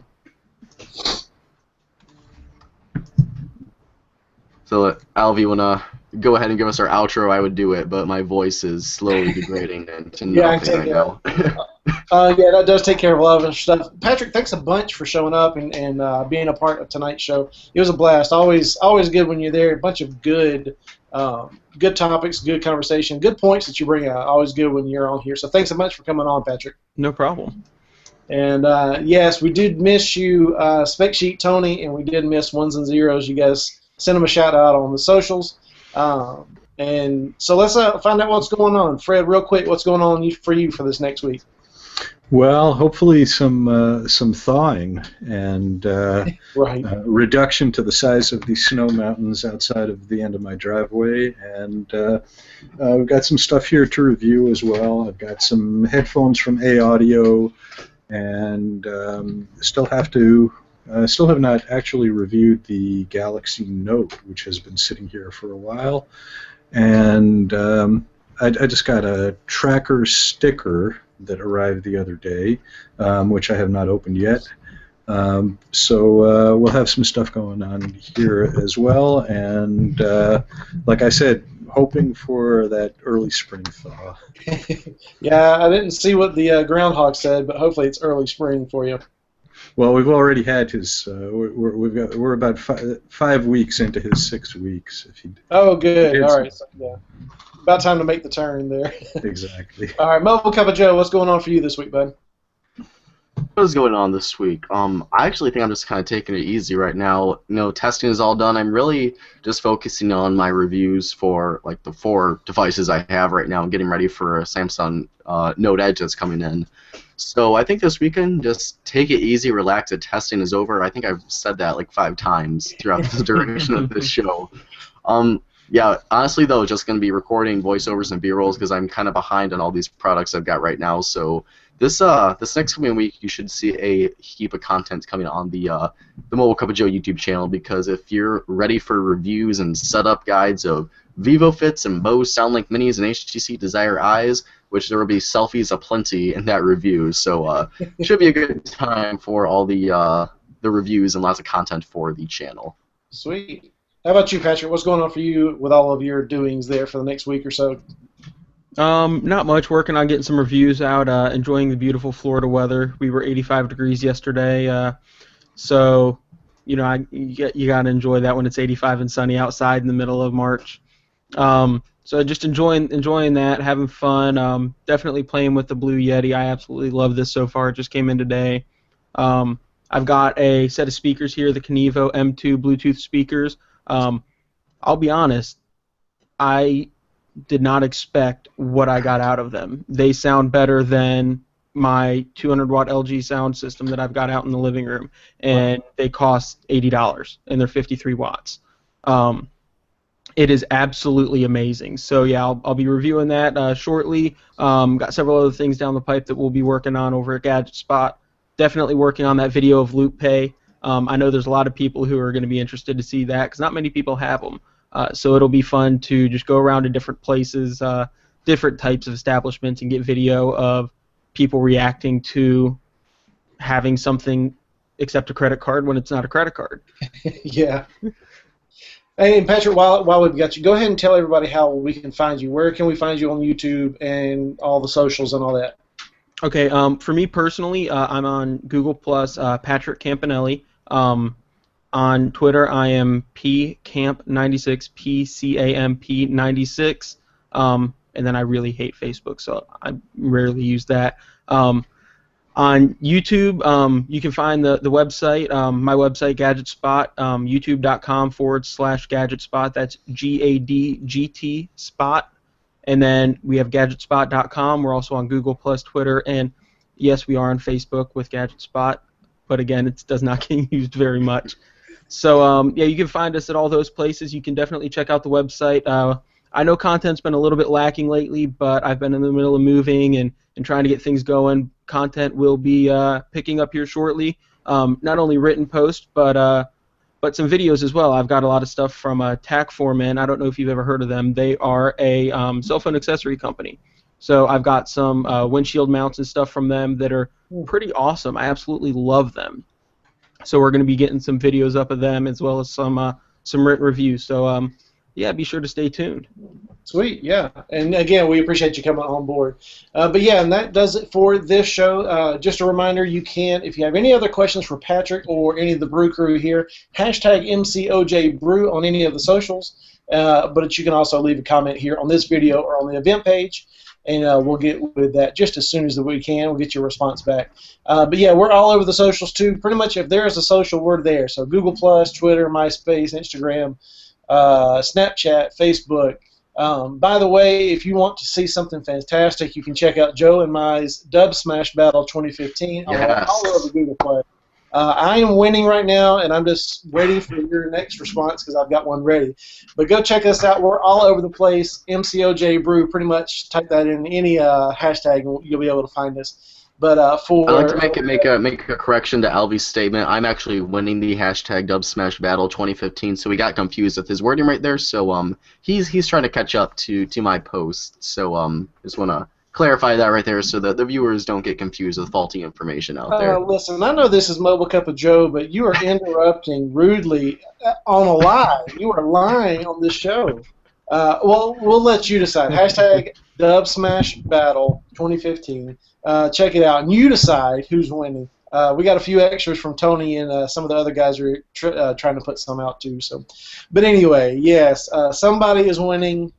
So, Alvie, wanna go ahead and give us our outro? I would do it, but my voice is slowly degrading into nothing right now. Yeah, that does take care of a lot of stuff. Patrick, thanks a bunch for showing up and being a part of tonight's show. It was a blast. Always good when you're there. A bunch of good topics, good conversation, good points that you bring out. Always good when you're on here. So thanks so much for coming on, Patrick. No problem. And yes, we did miss you, Spec Sheet Tony, and we did miss Ones and Zeros. You guys send them a shout out on the socials. And so let's find out what's going on. Fred, real quick, what's going on for you for this next week? Well, hopefully some thawing and Right. reduction to the size of these snow mountains outside of the end of my driveway, and we've got some stuff here to review as well. I've got some headphones from A Audio, and still have not actually reviewed the Galaxy Note, which has been sitting here for a while, and I just got a tracker sticker that arrived the other day, which I have not opened yet. So we'll have some stuff going on here as well, and like I said, hoping for that early spring thaw. Yeah, I didn't see what the groundhog said, but hopefully it's early spring for you. Well, we've already had his. We're about 5 weeks into his 6 weeks. Oh, good. All right. So, yeah. About time to make the turn there. Exactly. All right, Mobile Cup of Joe, what's going on for you this week, bud? What is going on this week? I actually think I'm just kind of taking it easy right now. Testing is all done. I'm really just focusing on my reviews for like the 4 devices I have right now and getting ready for a Samsung Note Edge that's coming in. So I think this weekend, just take it easy, relax. The testing is over. I think I've said that like 5 times throughout the duration of this show. Yeah, honestly though, just going to be recording voiceovers and B-rolls because I'm kind of behind on all these products I've got right now. So this next coming week, you should see a heap of content coming on the Mobile Cup of Joe YouTube channel, because if you're ready for reviews and setup guides of VivoFits and Bose SoundLink Minis and HTC Desire Eyes, which there will be selfies aplenty in that review. So it should be a good time for all the reviews and lots of content for the channel. Sweet. How about you, Patrick? What's going on for you with all of your doings there for the next week or so? Not much. Working on getting some reviews out. Enjoying the beautiful Florida weather. We were 85 degrees yesterday, so you gotta enjoy that when it's 85 and sunny outside in the middle of March. So just enjoying that, having fun. Definitely playing with the Blue Yeti. I absolutely love this so far. It just came in today. I've got a set of speakers here, the Kenevo M2 Bluetooth speakers. I'll be honest, I did not expect what I got out of them. They sound better than my 200-watt LG sound system that I've got out in the living room, and they cost $80, and they're 53 watts. It is absolutely amazing. So yeah, I'll be reviewing that shortly. Got several other things down the pipe that we'll be working on over at Gadget Spot. Definitely working on that video of Loop Pay. I know there's a lot of people who are going to be interested to see that because not many people have them. So it'll be fun to just go around to different places, different types of establishments, and get video of people reacting to having something accept a credit card when it's not a credit card. Yeah. Hey, Patrick, while we've got you, go ahead and tell everybody how we can find you. Where can we find you on YouTube and all the socials and all that? Okay, for me personally, I'm on Google+, Patrick Campanelli. On Twitter, I am pcamp96, PCAMP96, and then I really hate Facebook, so I rarely use that. On YouTube, you can find the website, my website, Gadget Spot, youtube.com/GadgetSpot. That's GADGT Spot. And then we have GadgetSpot.com. We're also on Google+, Twitter, and yes, we are on Facebook with Gadget Spot, but again, it does not get used very much. So yeah, you can find us at all those places. You can definitely check out the website. I know content's been a little bit lacking lately, but I've been in the middle of moving and trying to get things going. Content will be picking up here shortly. Not only written post, but some videos as well. I've got a lot of stuff from TAC4Men. I don't know if you've ever heard of them. They are a cell phone accessory company. So I've got some windshield mounts and stuff from them that are pretty awesome. I absolutely love them. So we're going to be getting some videos up of them as well as some written reviews. So yeah, be sure to stay tuned. Sweet, yeah. And again, we appreciate you coming on board. But yeah, and that does it for this show. Just a reminder, you can, if you have any other questions for Patrick or any of the Brew crew here, hashtag MCOJBrew on any of the socials. but you can also leave a comment here on this video or on the event page, and we'll get with that just as soon as we can. We'll get your response back. But yeah, we're all over the socials too. Pretty much if there is a social, we're there. So Google+, Twitter, MySpace, Instagram, Snapchat, Facebook. By the way, if you want to see something fantastic, you can check out Joe and my's Dub Smash Battle 2015 all over Google Play. I am winning right now, and I'm just waiting for your next response because I've got one ready. But go check us out. We're all over the place. MCOJ Brew, pretty much type that in any hashtag, and you'll be able to find us. But I'd like to make a correction to Alvie's statement. I'm actually winning the hashtag Dub Smash Battle 2015, so we got confused with his wording right there. So he's trying to catch up to my post. So just want to clarify that right there so that the viewers don't get confused with faulty information out there. Listen, I know this is Mobile Cup of Joe, but you are interrupting rudely on a lie. You are lying on this show. Well, we'll let you decide. Hashtag Dub Smash Battle 2015. Check it out, and you decide who's winning. We got a few extras from Tony, and some of the other guys are trying to put some out too. So, but anyway, yes, somebody is winning,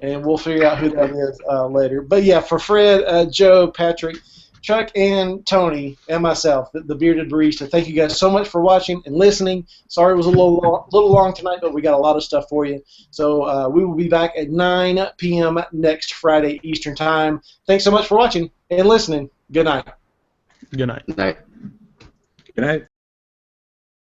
and we'll figure out who that is later. But yeah, for Fred, Joe, Patrick, Chuck, and Tony, and myself, the Bearded Barista, thank you guys so much for watching and listening. Sorry it was a little long tonight, but we got a lot of stuff for you. So we will be back at 9 p.m. next Friday Eastern Time. Thanks so much for watching and listening. Good night. Good night. Good night. Good night.